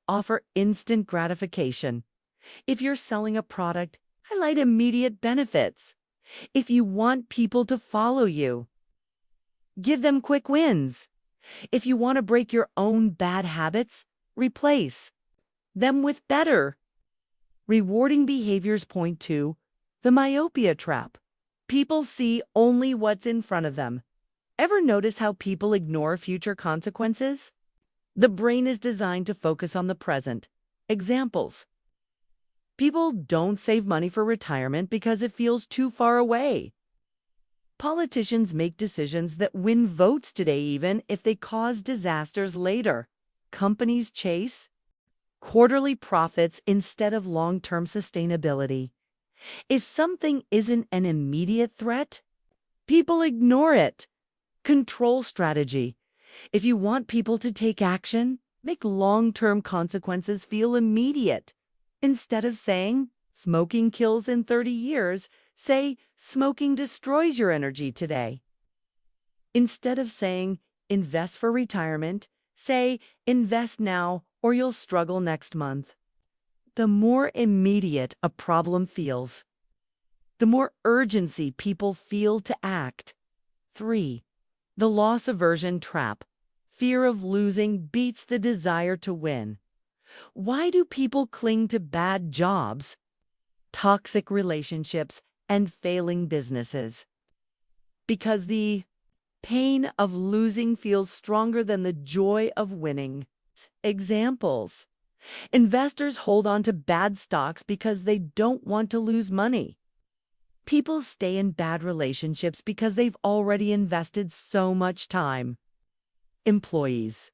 offer instant gratification. If you're selling a product, highlight immediate benefits. If you want people to follow you, give them quick wins. If you want to break your own bad habits, replace them with better, rewarding behaviors. Point 2. The myopia trap. People see only what's in front of them. Ever notice how people ignore future consequences? The brain is designed to focus on the present. Examples: people don't save money for retirement because it feels too far away. Politicians make decisions that win votes today even if they cause disasters later. Companies chase quarterly profits instead of long-term sustainability. If something isn't an immediate threat, people ignore it. Control strategy. If you want people to take action, make long-term consequences feel immediate. Instead of saying, smoking kills in 30 years, say, smoking destroys your energy today. Instead of saying, invest for retirement, say, invest now or you'll struggle next month. The more immediate a problem feels, the more urgency people feel to act. 3. The loss aversion trap. Fear of losing beats the desire to win. Why do people cling to bad jobs, toxic relationships, and failing businesses? Because the pain of losing feels stronger than the joy of winning. Examples: investors hold on to bad stocks because they don't want to lose money. People stay in bad relationships because they've already invested so much time. Employees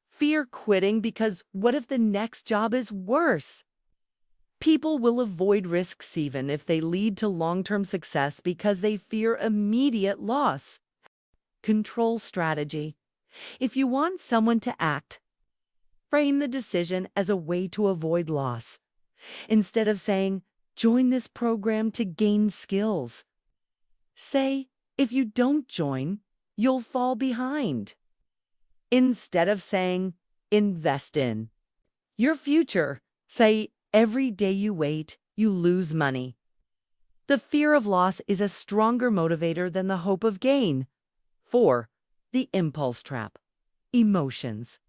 fear quitting because what if the next job is worse? People will avoid risks even if they lead to long-term success because they fear immediate loss. Control strategy. If you want someone to act, frame the decision as a way to avoid loss. Instead of saying, join this program to gain skills, say, if you don't join, you'll fall behind. Instead of saying, invest in your future, say, every day you wait, you lose money. The fear of loss is a stronger motivator than the hope of gain. 4. The impulse trap. Emotions.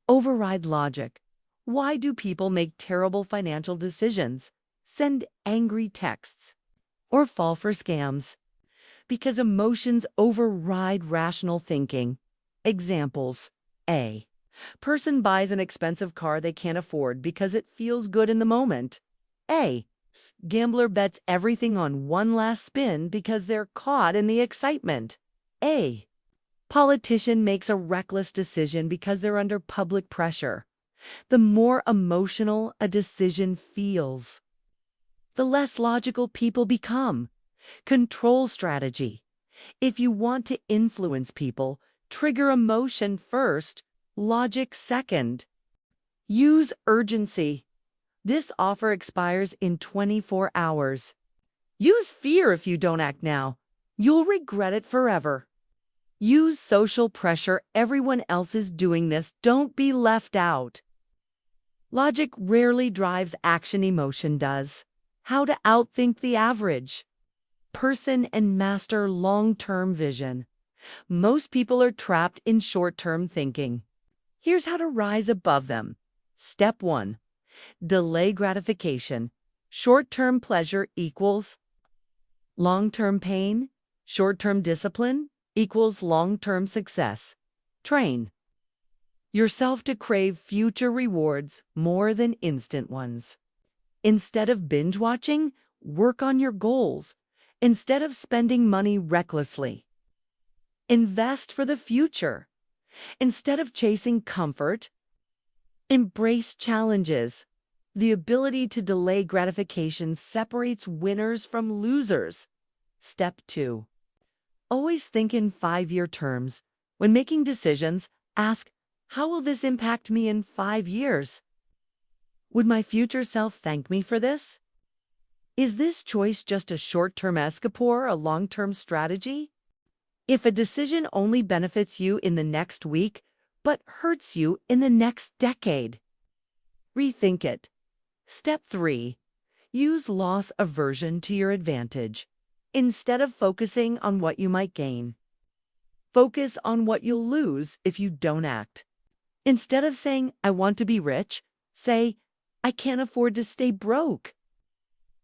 Override logic. Why do people make terrible financial decisions, send angry texts, or fall for scams? Because emotions override rational thinking. Examples. A. Person buys an expensive car they can't afford because it feels good in the moment. A. Gambler bets everything on one last spin because they're caught in the excitement. A. Politician makes a reckless decision because they're under public pressure. The more emotional a decision feels, the less logical people become. Control strategy. If you want to influence people, trigger emotion first, logic second. Use urgency. This offer expires in 24 hours. Use fear if you don't act now. You'll regret it forever. Use social pressure. Everyone else is doing this. Don't be left out. Logic rarely drives action, emotion does. How to outthink the average person and master long-term vision. Most people are trapped in short-term thinking. Here's how to rise above them. Step 1. Delay gratification. Short-term pleasure equals long-term pain. Short-term discipline equals long-term success. Train yourself to crave future rewards more than instant ones. Instead of binge watching, work on your goals. Instead of spending money recklessly, invest for the future. Instead of chasing comfort, embrace challenges. The ability to delay gratification separates winners from losers. Step 2. Always think in 5-year terms. When making decisions, ask, how will this impact me in 5 years? Would my future self thank me for this? Is this choice just a short-term escape or a long-term strategy? If a decision only benefits you in the next week, but hurts you in the next decade, rethink it. Step 3. Use loss aversion to your advantage. Instead of focusing on what you might gain, focus on what you'll lose if you don't act. Instead of saying, I want to be rich, say, I can't afford to stay broke.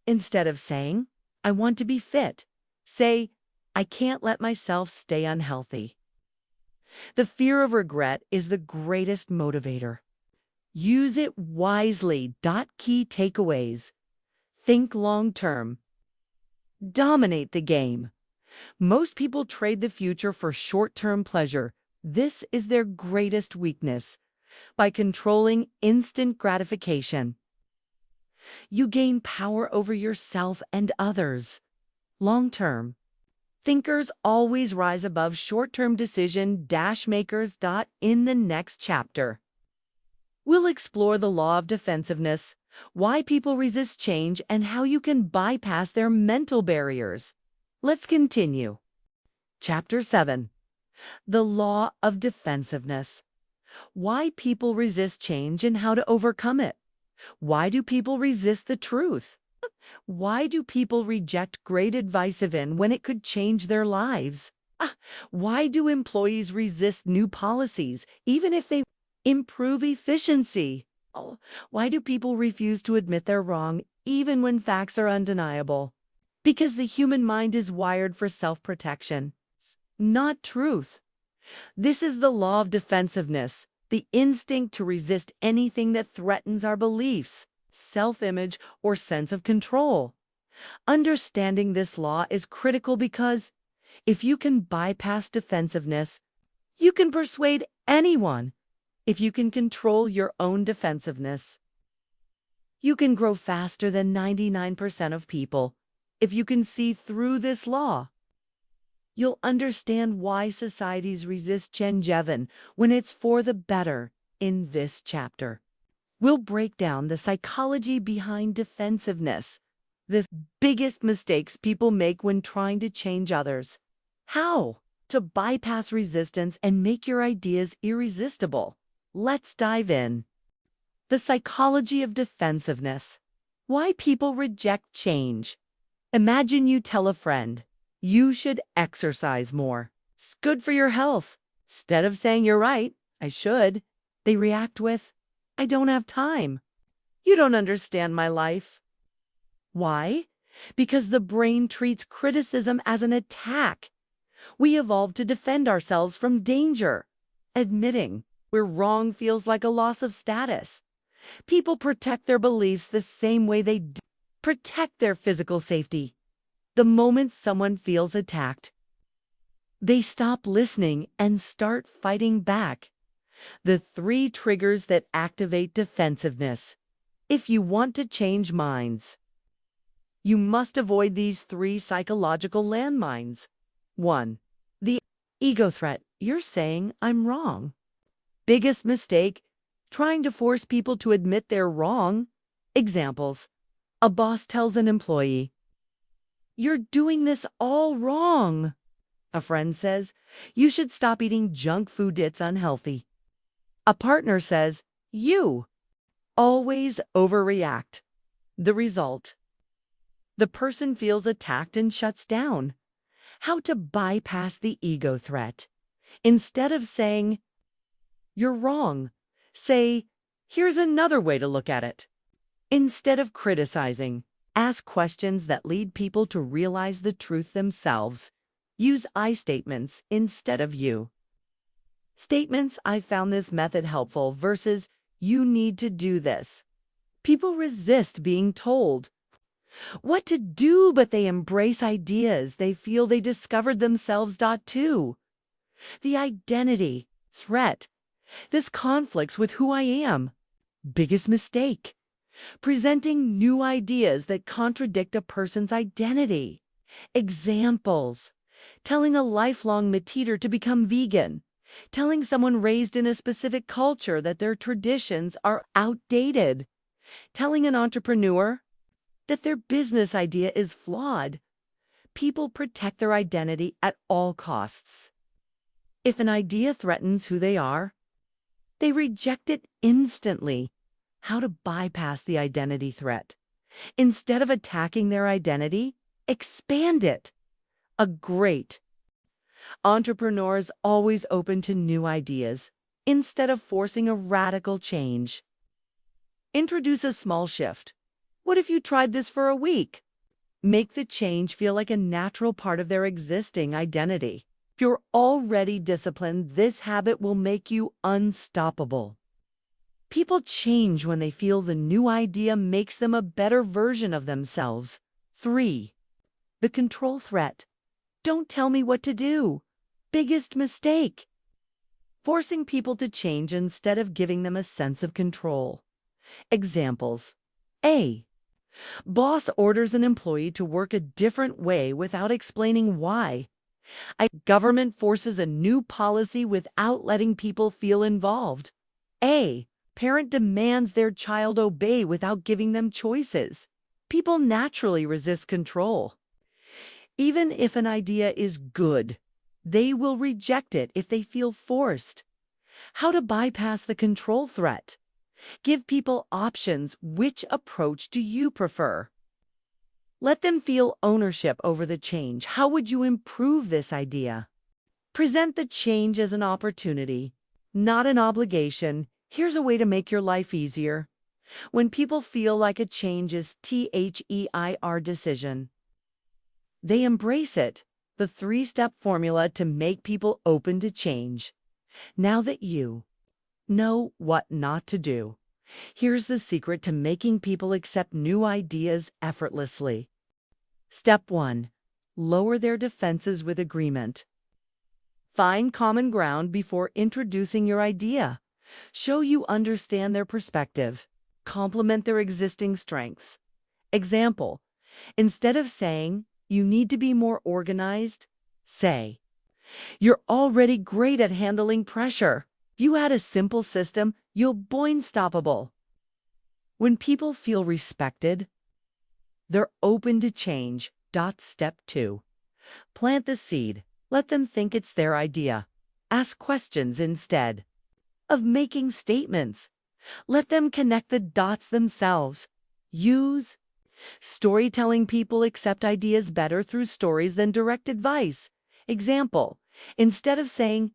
Instead of saying, I want to be fit, say, I can't let myself stay unhealthy. The fear of regret is the greatest motivator. Use it wisely. Key takeaways. Think long-term. Dominate the game. Most people trade the future for short-term pleasure. This is their greatest weakness. By controlling instant gratification, you gain power over yourself and others. Long-term. Thinkers always rise above short-term decision-makers. In the next chapter, we'll explore the law of defensiveness, why people resist change, and how you can bypass their mental barriers. Let's continue. Chapter 7. The law of defensiveness. Why people resist change and how to overcome it. Why do people resist the truth? Why do people reject great advice even when it could change their lives? Why do employees resist new policies even if they improve efficiency? Why do people refuse to admit they're wrong even when facts are undeniable? Because the human mind is wired for self-protection, not truth. This is the law of defensiveness, the instinct to resist anything that threatens our beliefs, self-image, or sense of control. Understanding this law is critical because if you can bypass defensiveness, you can persuade anyone. If you can control your own defensiveness, you can grow faster than 99% of people. If you can see through this law, you'll understand why societies resist change even when it's for the better. In this chapter, we'll break down the psychology behind defensiveness, the biggest mistakes people make when trying to change others. How to bypass resistance and make your ideas irresistible. Let's dive in. The psychology of defensiveness. Why people reject change. Imagine you tell a friend, you should exercise more. It's good for your health. Instead of saying you're right, I should, they react with, I don't have time. You don't understand my life. Why? Because the brain treats criticism as an attack. We evolved to defend ourselves from danger. Admitting we're wrong feels like a loss of status. People protect their beliefs the same way they protect their physical safety. The moment someone feels attacked, they stop listening and start fighting back. The 3 triggers that activate defensiveness. If you want to change minds, you must avoid these 3 psychological landmines. 1. The ego threat. You're saying I'm wrong. Biggest mistake, trying to force people to admit they're wrong. Examples. A boss tells an employee, you're doing this all wrong. A friend says, you should stop eating junk food, it's unhealthy. A partner says, you always overreact. The result? The person feels attacked and shuts down. How to bypass the ego threat. Instead of saying, you're wrong, say, here's another way to look at it. Instead of criticizing, ask questions that lead people to realize the truth themselves. Use I statements instead of you. Statements, I found this method helpful versus you need to do this. People resist being told what to do, but they embrace ideas they feel they discovered themselves. 2. The identity threat. This conflicts with who I am. Biggest mistake. Presenting new ideas that contradict a person's identity. Examples. Telling a lifelong meat eater to become vegan. Telling someone raised in a specific culture that their traditions are outdated. Telling an entrepreneur that their business idea is flawed. People protect their identity at all costs. If an idea threatens who they are, they reject it instantly. How to bypass the identity threat. Instead of attacking their identity, expand it. A great entrepreneurs always open to new ideas instead of forcing a radical change. Introduce a small shift. What if you tried this for a week? Make the change feel like a natural part of their existing identity. If you're already disciplined, this habit will make you unstoppable. People change when they feel the new idea makes them a better version of themselves. 3. The control threat. Don't tell me what to do. Biggest mistake. Forcing people to change instead of giving them a sense of control. Examples. A. Boss orders an employee to work a different way without explaining why. A government forces a new policy without letting people feel involved. A. Parent demands their child obey without giving them choices. People naturally resist control. Even if an idea is good, they will reject it if they feel forced. How to bypass the control threat. Give people options. Which approach do you prefer? Let them feel ownership over the change. How would you improve this idea? Present the change as an opportunity, not an obligation. Here's a way to make your life easier. When people feel like a change is their decision, they embrace it. The 3-step formula to make people open to change. Now that you know what not to do, here's the secret to making people accept new ideas effortlessly. Step 1. Lower their defenses with agreement. Find common ground before introducing your idea. Show you understand their perspective. Complement their existing strengths. Example. Instead of saying, you need to be more organized, say, you're already great at handling pressure. If you had a simple system, you'll be unstoppable. When people feel respected, they're open to change. Step 2. Plant the seed. Let them think it's their idea. Ask questions instead of making statements. Let them connect the dots themselves. Use storytelling. People accept ideas better through stories than direct advice. Example, instead of saying,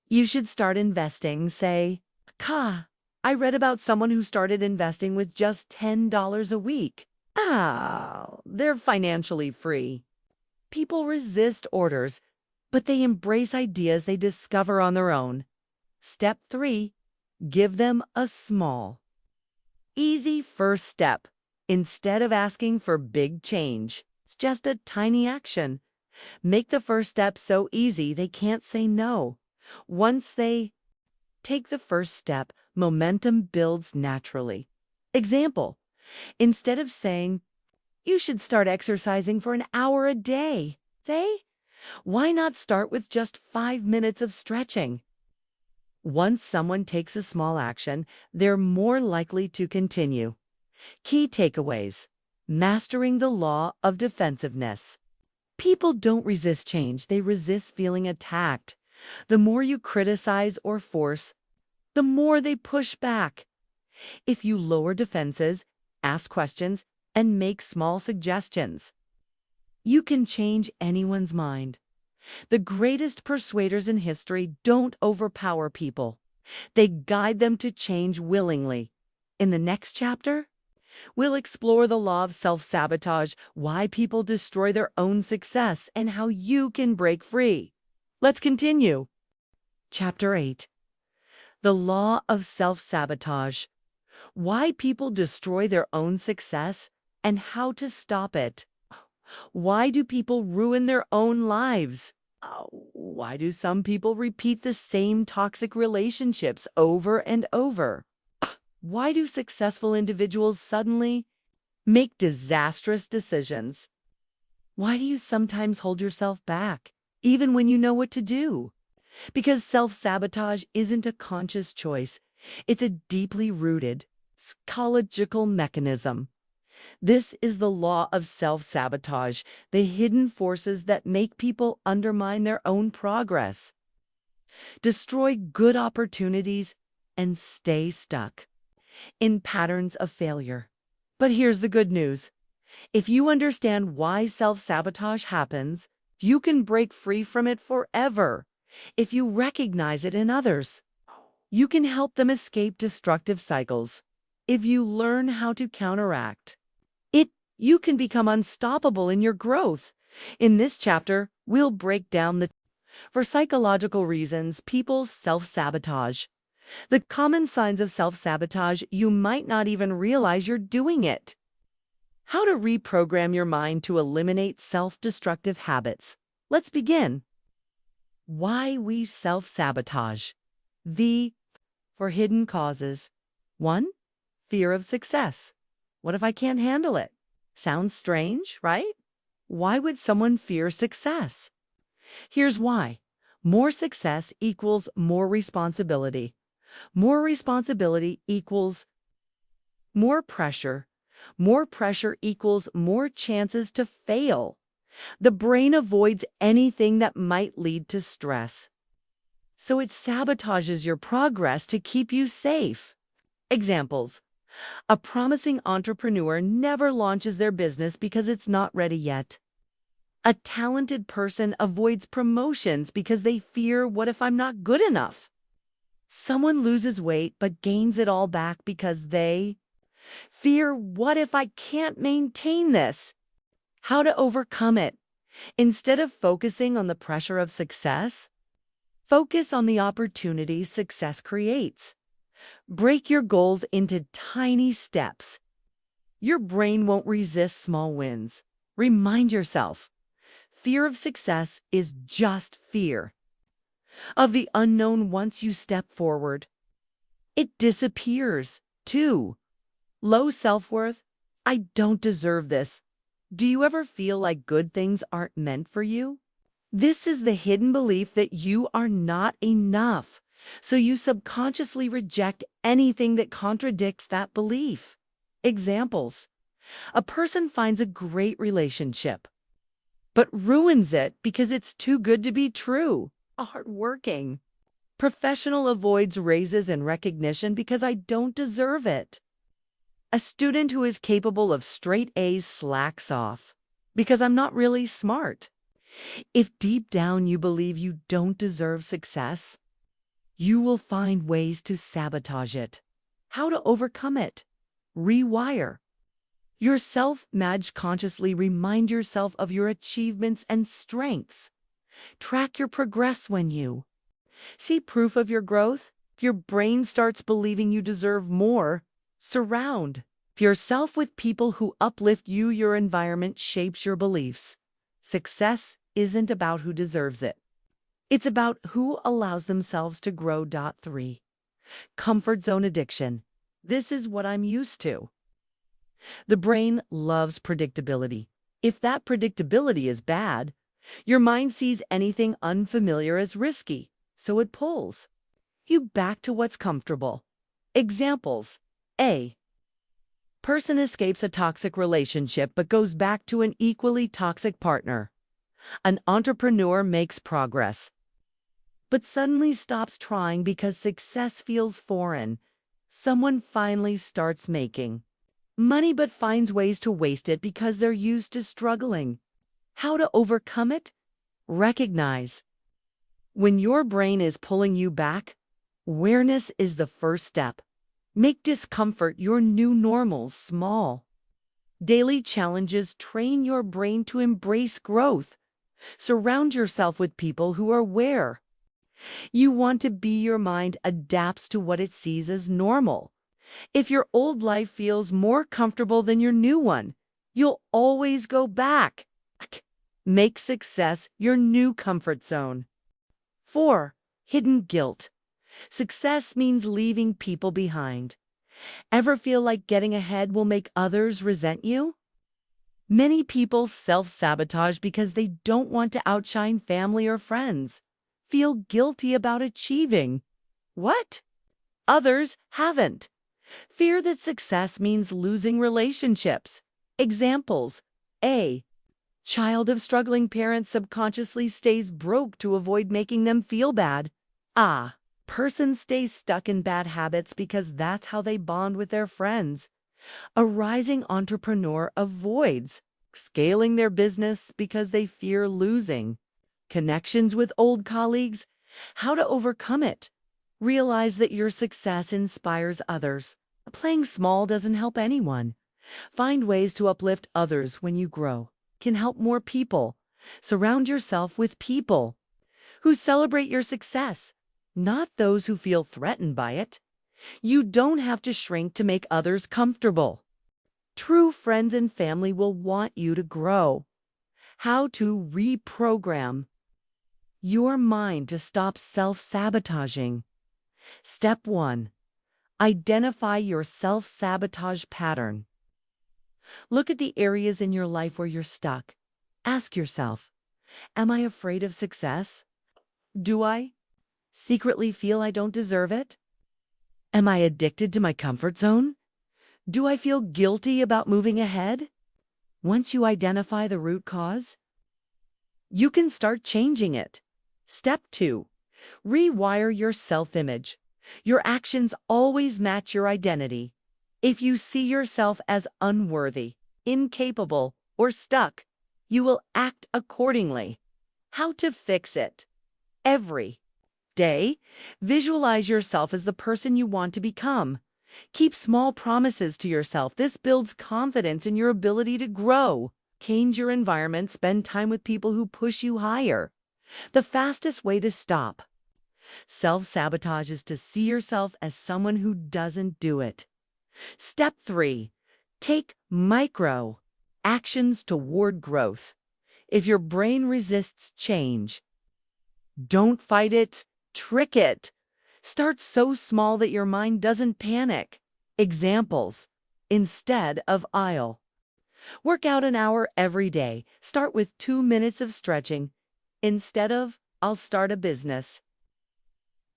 "You should start investing," say, I read about someone who started investing with just $10 a week. They're financially free." People resist orders, but they embrace ideas they discover on their own. Step 3, give them a small, easy first step. Instead of asking for big change, it's just a tiny action. Make the first step so easy they can't say no. Once they take the first step, momentum builds naturally. Example, instead of saying, "You should start exercising for an hour a day," say, "Why not start with just 5 minutes of stretching?" Once someone takes a small action, they're more likely to continue. Key takeaways. Mastering the law of defensiveness. People don't resist change, they resist feeling attacked. The more you criticize or force, the more they push back. If you lower defenses, ask questions, and make small suggestions, you can change anyone's mind. The greatest persuaders in history don't overpower people. They guide them to change willingly. In the next chapter, we'll explore the law of self-sabotage, why people destroy their own success, and how you can break free. Let's continue. Chapter 8. The law of self-sabotage. Why people destroy their own success and how to stop it. Why do people ruin their own lives? Why do some people repeat the same toxic relationships over and over? Why do successful individuals suddenly make disastrous decisions? Why do you sometimes hold yourself back, even when you know what to do? Because self-sabotage isn't a conscious choice. It's a deeply rooted psychological mechanism. This is the law of self-sabotage, the hidden forces that make people undermine their own progress, destroy good opportunities, and stay stuck in patterns of failure. But here's the good news. If you understand why self-sabotage happens, you can break free from it forever. If you recognize it in others, you can help them escape destructive cycles. If you learn how to counteract it, you can become unstoppable in your growth. In this chapter, we'll break down for psychological reasons, people self-sabotage. The common signs of self-sabotage, you might not even realize you're doing it. How to reprogram your mind to eliminate self-destructive habits. Let's begin. Why we self-sabotage. For hidden causes. 1. Fear of success. What if I can't handle it? Sounds strange, right? Why would someone fear success? Here's why. More success equals more responsibility. More responsibility equals more pressure. More pressure equals more chances to fail. The brain avoids anything that might lead to stress, so it sabotages your progress to keep you safe. Examples. A promising entrepreneur never launches their business because it's not ready yet. A talented person avoids promotions because they fear, what if I'm not good enough? Someone loses weight but gains it all back because they fear, what if I can't maintain this? How to overcome it. Instead of focusing on the pressure of success, focus on the opportunities success creates. Break your goals into tiny steps. Your brain won't resist small wins. Remind yourself, fear of success is just fear of the unknown. Once you step forward, it disappears. 2. Low self-worth. I don't deserve this. Do you ever feel like good things aren't meant for you? This is the hidden belief that you are not enough, so you subconsciously reject anything that contradicts that belief. Examples. A person finds a great relationship, but ruins it because it's too good to be true. Hardworking. Professional avoids raises and recognition because I don't deserve it. A student who is capable of straight A's slacks off because I'm not really smart. If deep down you believe you don't deserve success, you will find ways to sabotage it. How to overcome it? Rewire. Your self-image consciously remind yourself of your achievements and strengths. Track your progress when you see proof of your growth. If your brain starts believing you deserve more, surround yourself with people who uplift you. Your environment shapes your beliefs. Success isn't about who deserves it. It's about who allows themselves to grow. 3. Comfort zone addiction. This is what I'm used to. The brain loves predictability. If that predictability is bad, your mind sees anything unfamiliar as risky, so it pulls you back to what's comfortable. Examples. A. Person escapes a toxic relationship but goes back to an equally toxic partner. An entrepreneur makes progress, but suddenly stops trying because success feels foreign. Someone finally starts making money but finds ways to waste it because they're used to struggling. How to overcome it? Recognize. When your brain is pulling you back, awareness is the first step. Make discomfort your new normal. Small daily challenges train your brain to embrace growth. Surround yourself with people who are aware you want to be. Your mind adapts to what it sees as normal. If your old life feels more comfortable than your new one, you'll always go back. Make success your new comfort zone. 4. Hidden guilt. Success means leaving people behind. Ever feel like getting ahead will make others resent you? Many people self-sabotage because they don't want to outshine family or friends. Feel guilty about achieving what others haven't. Fear that success means losing relationships. Examples. A. Child of struggling parents subconsciously stays broke to avoid making them feel bad. Person stays stuck in bad habits because that's how they bond with their friends. A rising entrepreneur avoids scaling their business because they fear losing connections with old colleagues. How to overcome it? Realize that your success inspires others. Playing small doesn't help anyone. Find ways to uplift others. When you grow, can help more people. Surround yourself with people who celebrate your success, not those who feel threatened by it. You don't have to shrink to make others comfortable. True friends and family will want you to grow. How to reprogram your mind to stop self-sabotaging. Step 1. Identify your self-sabotage pattern. Look at the areas in your life where you're stuck. Ask yourself, am I afraid of success? Do I secretly feel I don't deserve it? Am I addicted to my comfort zone? Do I feel guilty about moving ahead? Once you identify the root cause, you can start changing it. Step 2. Rewire your self-image. Your actions always match your identity. If you see yourself as unworthy, incapable, or stuck, you will act accordingly. How to fix it? Every day, visualize yourself as the person you want to become. Keep small promises to yourself. This builds confidence in your ability to grow. Change your environment. Spend time with people who push you higher. The fastest way to stop self-sabotage is to see yourself as someone who doesn't do it. Step 3. Take micro actions toward growth. If your brain resists change, don't fight it, trick it. Start so small that your mind doesn't panic. Examples. Instead of I'll work out an hour every day, start with 2 minutes of stretching. Instead of I'll start a business,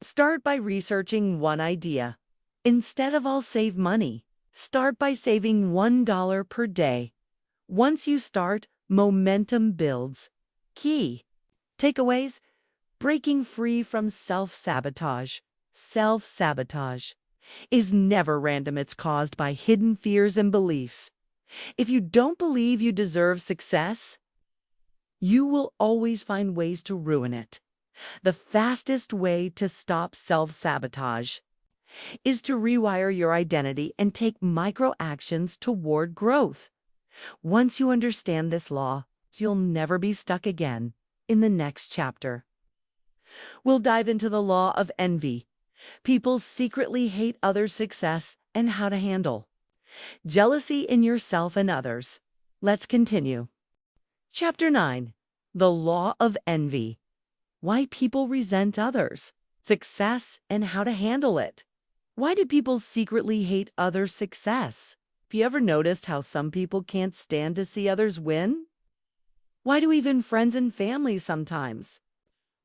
start by researching one idea. Instead of I'll save money, start by saving $1 per day. Once you start, Momentum builds. Key takeaways: breaking free from self-sabotage. Self-sabotage is never random. It's caused by hidden fears and beliefs. If you don't believe you deserve success, you will always find ways to ruin it. The fastest way to stop self-sabotage is to rewire your identity and take micro actions toward growth. Once you understand this law, you'll never be stuck again. In the next chapter, we'll dive into the law of envy. People secretly hate others' success and how to handle jealousy in yourself and others. Let's continue. Chapter 9. The Law of Envy. Why people resent others, success, and how to handle it. Why do people secretly hate others' success? Have you ever noticed how some people can't stand to see others win? Why do even friends and family sometimes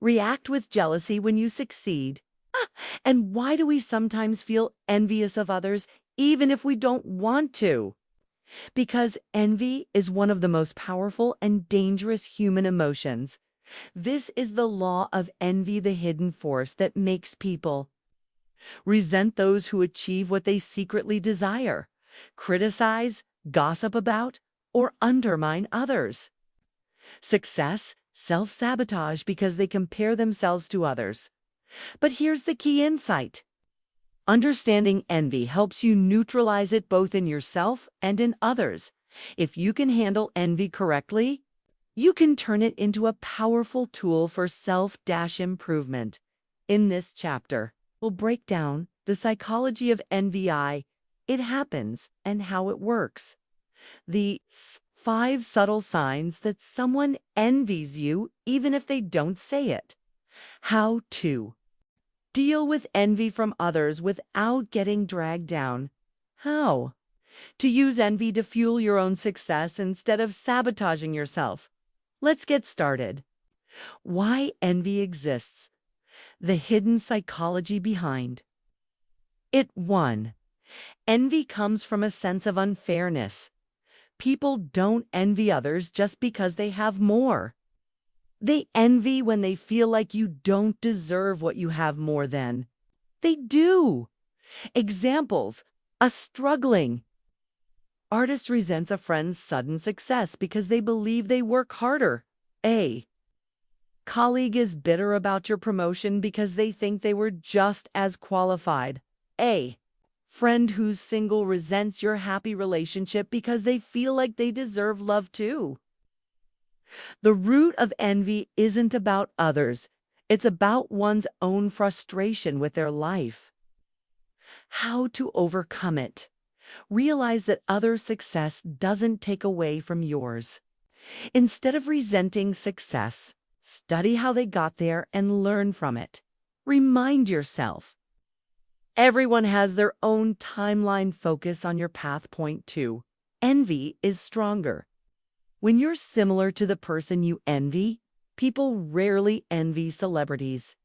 react with jealousy when you succeed? And why do we sometimes feel envious of others even if we don't want to? Because envy is one of the most powerful and dangerous human emotions. This is the law of envy, the hidden force that makes people resent those who achieve what they secretly desire, criticize, gossip about, or undermine others. Success, self-sabotage because they compare themselves to others. But here's the key insight. Understanding envy helps you neutralize it both in yourself and in others. If you can handle envy correctly, you can turn it into a powerful tool for self-improvement. In this chapter, we'll break down the psychology of envy, it happens, and how it works. The 5 subtle signs that someone envies you even if they don't say it. How to deal with envy from others without getting dragged down. How to use envy to fuel your own success instead of sabotaging yourself. Let's get started. Why envy exists. The hidden psychology behind it. 1. Envy comes from a sense of unfairness. People don't envy others just because they have more. They envy when they feel like you don't deserve what you have more than they do. Examples: a struggling artist resents a friend's sudden success because they believe they work harder. A colleague is bitter about your promotion because they think they were just as qualified. A friend who's single resents your happy relationship because they feel like they deserve love too. The root of envy isn't about others. It's about one's own frustration with their life. How to overcome it. Realize that other success doesn't take away from yours. Instead of resenting success, study how they got there and learn from it. Remind yourself, everyone has their own timeline. Focus on your path. Point 2. Envy is stronger. When you're similar to the person you envy, people rarely envy celebrities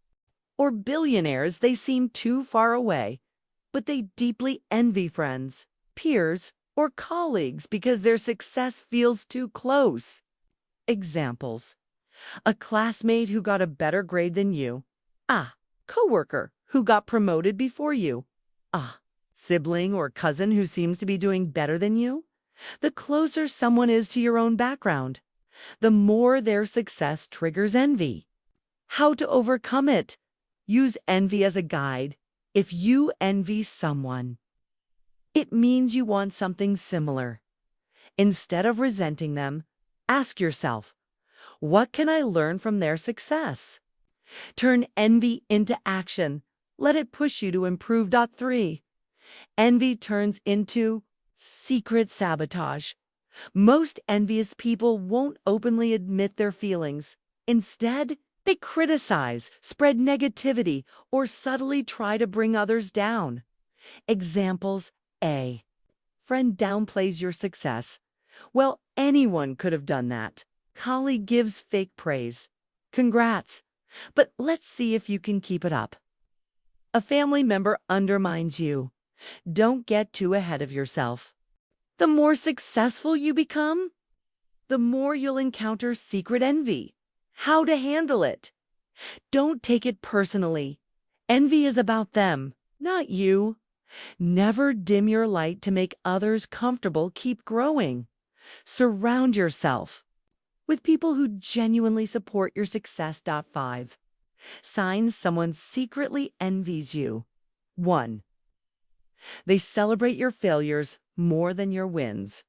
or billionaires. They seem too far away, but they deeply envy friends, peers, or colleagues because their success feels too close. Examples: a classmate who got a better grade than you. Coworker who got promoted before you. Sibling or cousin who seems to be doing better than you. The closer someone is to your own background, the more their success triggers envy. How to overcome it. Use envy as a guide. If you envy someone, it means you want something similar. Instead of resenting them, ask yourself, what can I learn from their success? Turn envy into action. Let it push you to improve. 3. Envy turns into secret sabotage. Most envious people won't openly admit their feelings. Instead, they criticize, spread negativity, or subtly try to bring others down. Examples: A friend downplays your success. Well, anyone could have done that. Colleague gives fake praise. Congrats, but let's see if you can keep it up. A family member undermines you. Don't get too ahead of yourself. The more successful you become, the more you'll encounter secret envy. How to handle it. Don't take it personally. Envy is about them, not you. Never dim your light to make others comfortable. Keep growing. Surround yourself with people who genuinely support your success. 5. Signs someone secretly envies you. 1. They celebrate your failures more than your wins.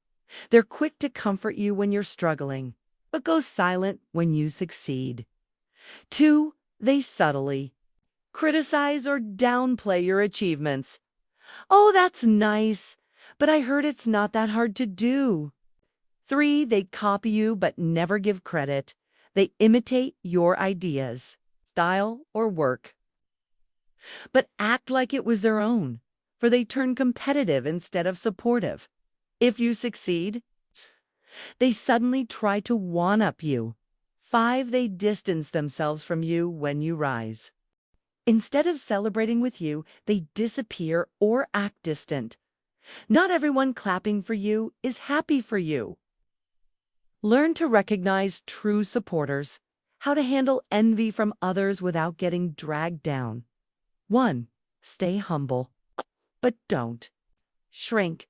They're quick to comfort you when you're struggling, but go silent when you succeed. 2. They subtly criticize or downplay your achievements. Oh, that's nice, but I heard it's not that hard to do. 3. They copy you but never give credit. They imitate your ideas, style, or work, but act like it was their own, for they turn competitive instead of supportive. If you succeed, they suddenly try to one-up you. 5. They distance themselves from you when you rise. Instead of celebrating with you, they disappear or act distant. Not everyone clapping for you is happy for you. Learn to recognize true supporters. How to handle envy from others without getting dragged down. 1. Stay humble, but don't shrink.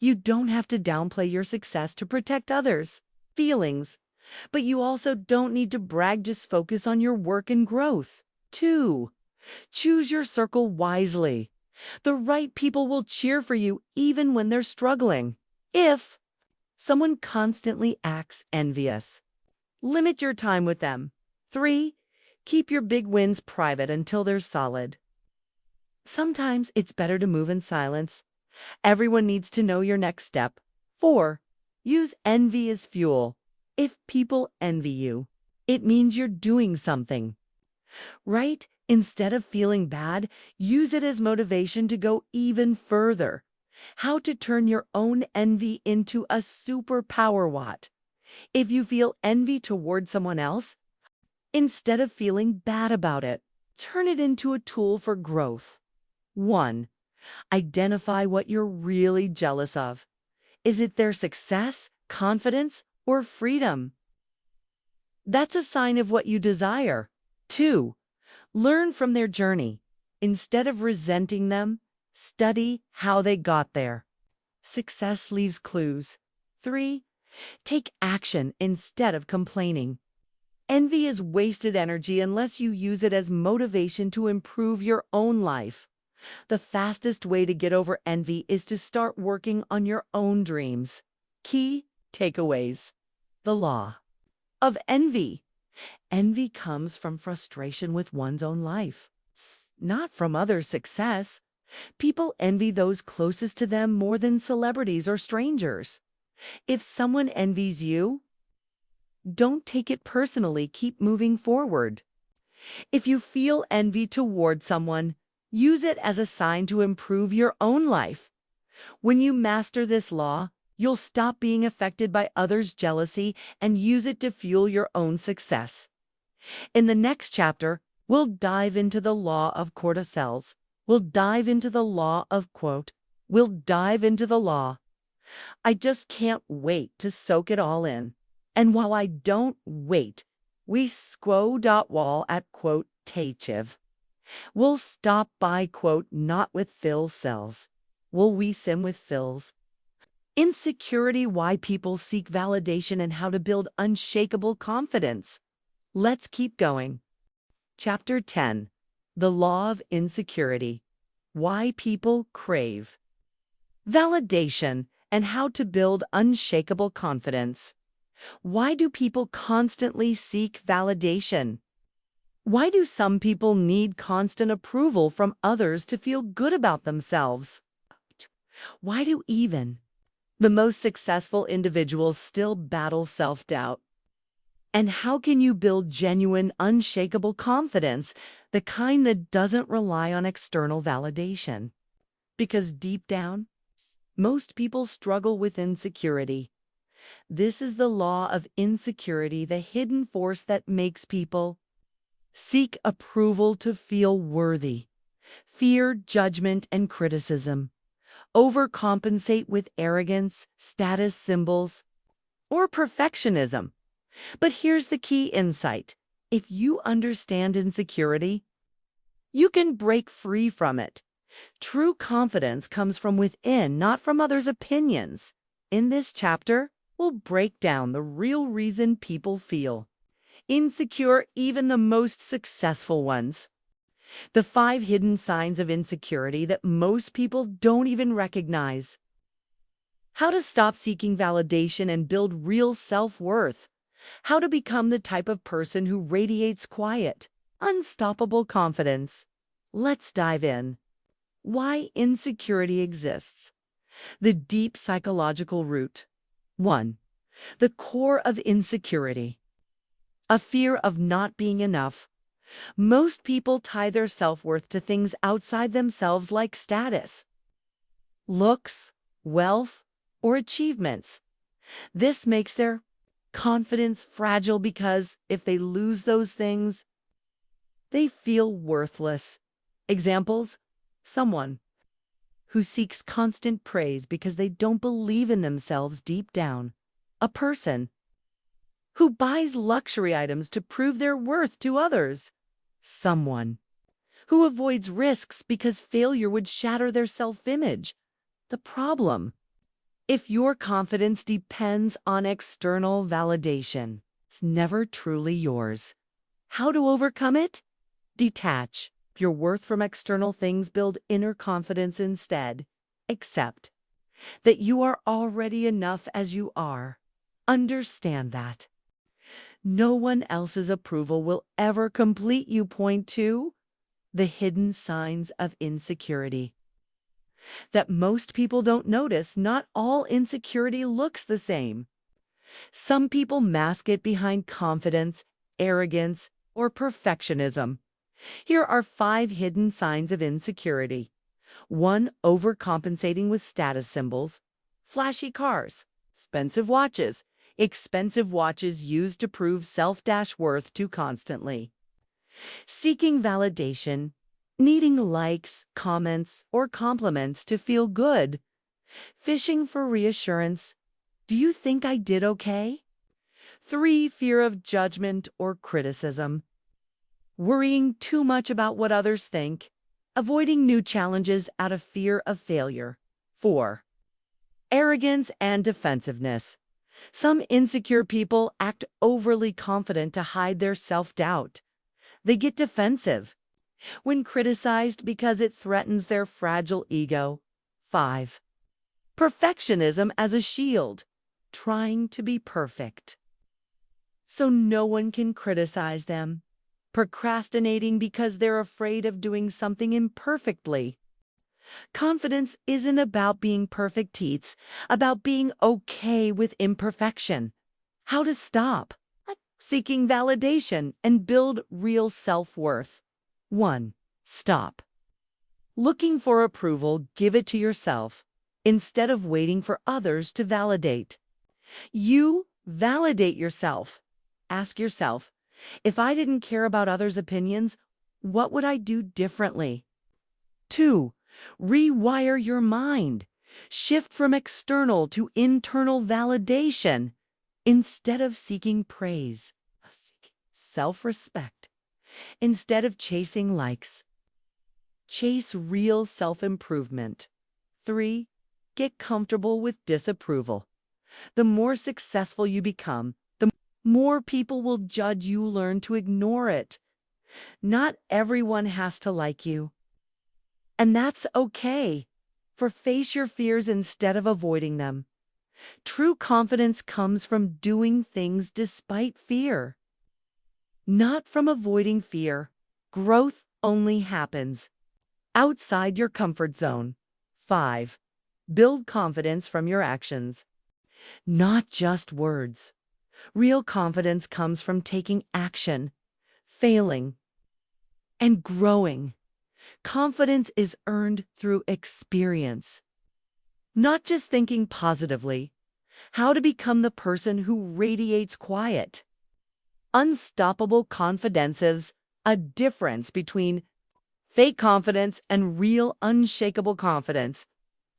You don't have to downplay your success to protect others' feelings, but you also don't need to brag. Just focus on your work and growth. 2. Choose your circle wisely. The right people will cheer for you even when they're struggling. If someone constantly acts envious, limit your time with them. 3. Keep your big wins private until they're solid. Sometimes it's better to move in silence. Everyone needs to know your next step. 4. Use envy as fuel. If people envy you, it means you're doing something right. Instead of feeling bad, use it as motivation to go even further. How to turn your own envy into a superpower. What? If you feel envy toward someone else, instead of feeling bad about it, turn it into a tool for growth. 1. Identify what you're really jealous of. Is it their success, confidence, or freedom? That's a sign of what you desire. 2. Learn from their journey. Instead of resenting them, study how they got there. Success leaves clues. 3. Take action instead of complaining. Envy is wasted energy unless you use it as motivation to improve your own life. The fastest way to get over envy is to start working on your own dreams. Key takeaways. The law of envy. Envy comes from frustration with one's own life, not from others' success. People envy those closest to them more than celebrities or strangers. If someone envies you, don't take it personally. Keep moving forward. If you feel envy toward someone, use it as a sign to improve your own life. When you master this law, you'll stop being affected by others' jealousy and use it to fuel your own success. In the next chapter, we'll dive into the law of cortisols. We'll dive into the law of quote. We'll dive into the law. I just can't wait to soak it all in. And while I don't wait, we squo.wall at quote tachive. We'll stop by quote not with Phil cells. Will we sim with Phil's? Insecurity, why people seek validation and how to build unshakable confidence. Let's keep going. Chapter 10. The Law of Insecurity. Why people crave validation and how to build unshakable confidence. Why do people constantly seek validation? Why do some people need constant approval from others to feel good about themselves? Why do even the most successful individuals still battle self-doubt? And how can you build genuine, unshakable confidence, the kind that doesn't rely on external validation? Because deep down, most people struggle with insecurity. This is the law of insecurity, the hidden force that makes people seek approval to feel worthy, fear judgment and criticism, overcompensate with arrogance, status symbols, or perfectionism. But here's the key insight. If you understand insecurity, you can break free from it. True confidence comes from within, not from others' opinions. In this chapter, we'll break down the real reason people feel insecure, even the most successful ones. The 5 hidden signs of insecurity that most people don't even recognize. How to stop seeking validation and build real self-worth. How to become the type of person who radiates quiet, unstoppable confidence. Let's dive in. Why insecurity exists. The deep psychological root. 1. The core of insecurity. A fear of not being enough. Most people tie their self-worth to things outside themselves like status, looks, wealth, or achievements. This makes their confidence fragile because if they lose those things, they feel worthless. Examples: someone who seeks constant praise because they don't believe in themselves deep down. A person who buys luxury items to prove their worth to others. Someone who avoids risks because failure would shatter their self-image. The problem: if your confidence depends on external validation, it's never truly yours. How to overcome it? Detach your worth from external things, build inner confidence instead. Accept that you are already enough as you are. Understand that no one else's approval will ever complete you. Point 2. The hidden signs of insecurity that most people don't notice. Not all insecurity looks the same. Some people mask it behind confidence, arrogance, or perfectionism. Here are 5 hidden signs of insecurity. 1. Overcompensating with status symbols. Flashy cars, expensive watches used to prove self-worth too constantly. Seeking validation, needing likes, comments, or compliments to feel good. Fishing for reassurance. Do you think I did okay? 3. Fear of judgment or criticism. Worrying too much about what others think. Avoiding new challenges out of fear of failure. 4. Arrogance and defensiveness. Some insecure people act overly confident to hide their self-doubt. They get defensive when criticized because it threatens their fragile ego. 5. Perfectionism as a shield. Trying to be perfect so no one can criticize them. Procrastinating because they're afraid of doing something imperfectly. Confidence isn't about being perfect, it's about being okay with imperfection. How to stop seeking validation and build real self-worth. 1. Stop looking for approval. Give it to yourself instead of waiting for others to validate. You validate yourself. Ask yourself, if I didn't care about others' opinions, what would I do differently? 2. Rewire your mind. Shift from external to internal validation. Instead of seeking praise, seek self-respect. Instead of chasing likes, chase real self-improvement. 3. Get comfortable with disapproval. The more successful you become, the more people will judge you. Learn to ignore it. Not everyone has to like you. And that's okay. Face your fears instead of avoiding them. True confidence comes from doing things despite fear, not from avoiding fear. Growth only happens outside your comfort zone. 5. Build confidence from your actions, not just words. Real confidence comes from taking action, failing, and growing. Confidence is earned through experience, not just thinking positively. How to become the person who radiates quiet, unstoppable confidences. A difference between fake confidence and real unshakable confidence.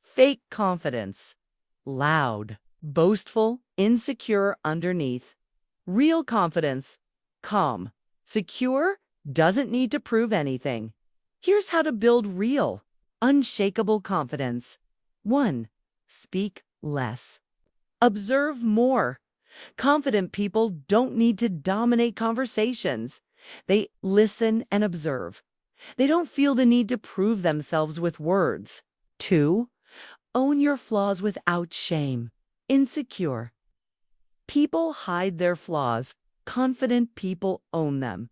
Fake confidence: loud, boastful, insecure underneath. Real confidence, calm, secure, doesn't need to prove anything. Here's how to build real, unshakable confidence. 1. Speak less. Observe more. Confident people don't need to dominate conversations. They listen and observe. They don't feel the need to prove themselves with words. 2. Own your flaws without shame. Insecure people hide their flaws. Confident people own them.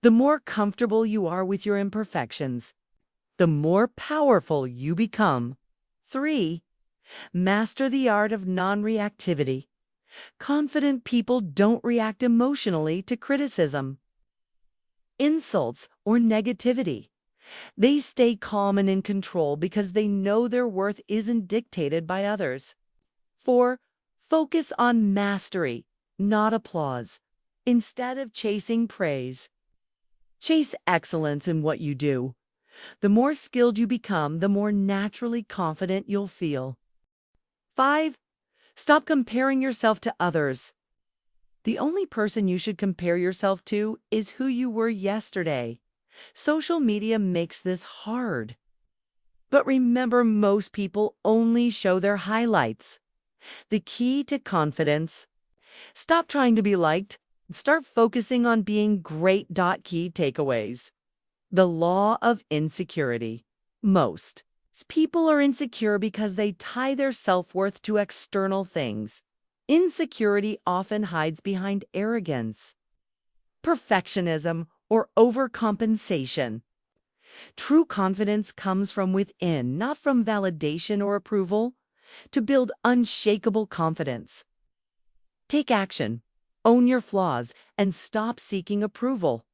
The more comfortable you are with your imperfections, the more powerful you become. 3. Master the art of non-reactivity. Confident people don't react emotionally to criticism, insults, or negativity. They stay calm and in control because they know their worth isn't dictated by others. 4. Focus on mastery, not applause. Instead of chasing praise, chase excellence in what you do. The more skilled you become, the more naturally confident you'll feel. 5. Stop comparing yourself to others. The only person you should compare yourself to is who you were yesterday. Social media makes this hard. But remember, most people only show their highlights. The key to confidence: stop trying to be liked and start focusing on being great. Key takeaways. The law of insecurity. Most people are insecure because they tie their self-worth to external things. Insecurity often hides behind arrogance, perfectionism, or overcompensation. True confidence comes from within, not from validation or approval. To build unshakable confidence, take action, own your flaws, and stop seeking approval.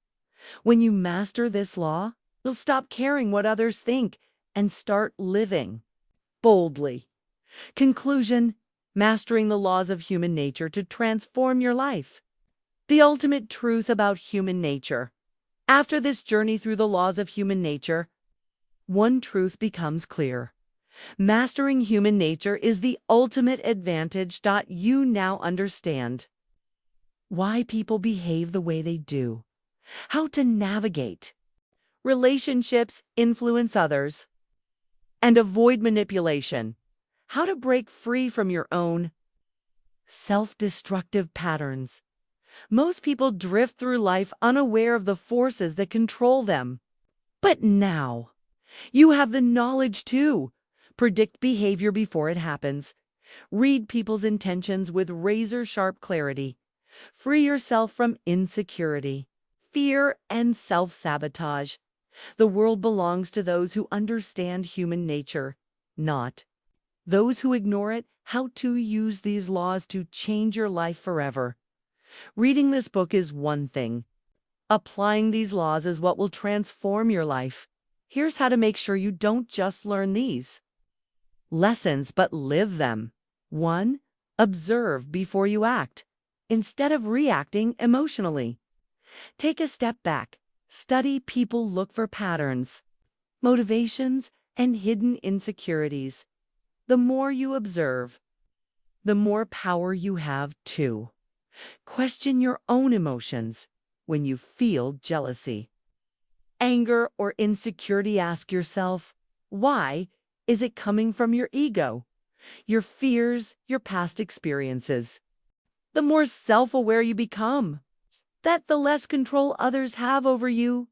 When you master this law, you'll stop caring what others think and start living boldly. Conclusion: mastering the laws of human nature to transform your life. The ultimate truth about human nature. After this journey through the laws of human nature, one truth becomes clear. Mastering human nature is the ultimate advantage. You now understand why people behave the way they do, how to navigate relationships, influence others, and avoid manipulation, how to break free from your own self-destructive patterns. Most people drift through life unaware of the forces that control them. But now, you have the knowledge to predict behavior before it happens, read people's intentions with razor-sharp clarity, free yourself from insecurity, fear, and self-sabotage. The world belongs to those who understand human nature, not those who ignore it. How to use these laws to change your life forever. Reading this book is one thing. Applying these laws is what will transform your life. Here's how to make sure you don't just learn these lessons, but live them. 1. Observe before you act. Instead of reacting emotionally, take a step back. Study people, look for patterns, motivations, and hidden insecurities. The more you observe, the more power you have to question your own emotions. When you feel jealousy, anger, or insecurity, ask yourself, why? Is it coming from your ego, your fears, your past experiences? The more self-aware you become, the less control others have over you.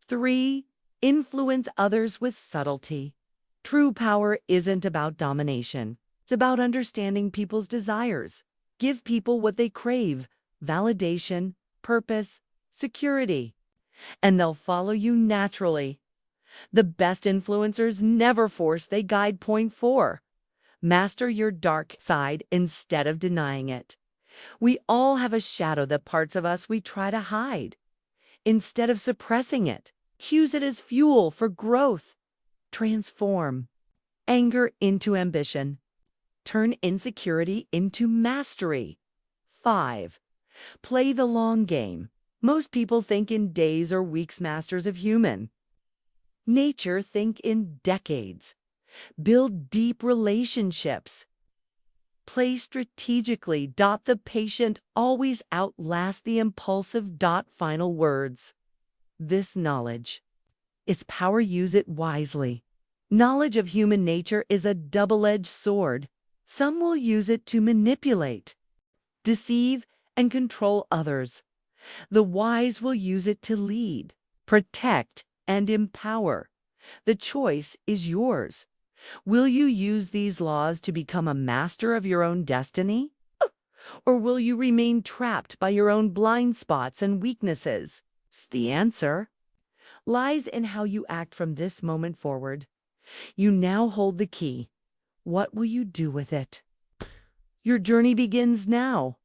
3. Influence others with subtlety. True power isn't about domination. It's about understanding people's desires. Give people what they crave: validation, purpose, security, and they'll follow you naturally. The best influencers never force, they guide. Point 4. Master your dark side instead of denying it. We all have a shadow, the parts of us we try to hide. Instead of suppressing it, use it as fuel for growth. Transform anger into ambition. Turn insecurity into mastery. 5. Play the long game. Most people think in days or weeks. Masters of human nature think in decades. Build deep relationships. Play strategically. The patient always outlast the impulsive. Final words. This knowledge. Its power, use it wisely. Knowledge of human nature is a double-edged sword. Some will use it to manipulate, deceive, and control others. The wise will use it to lead, protect, and empower. The choice is yours. Will you use these laws to become a master of your own destiny? Or will you remain trapped by your own blind spots and weaknesses? The answer lies in how you act from this moment forward. You now hold the key. What will you do with it? Your journey begins now.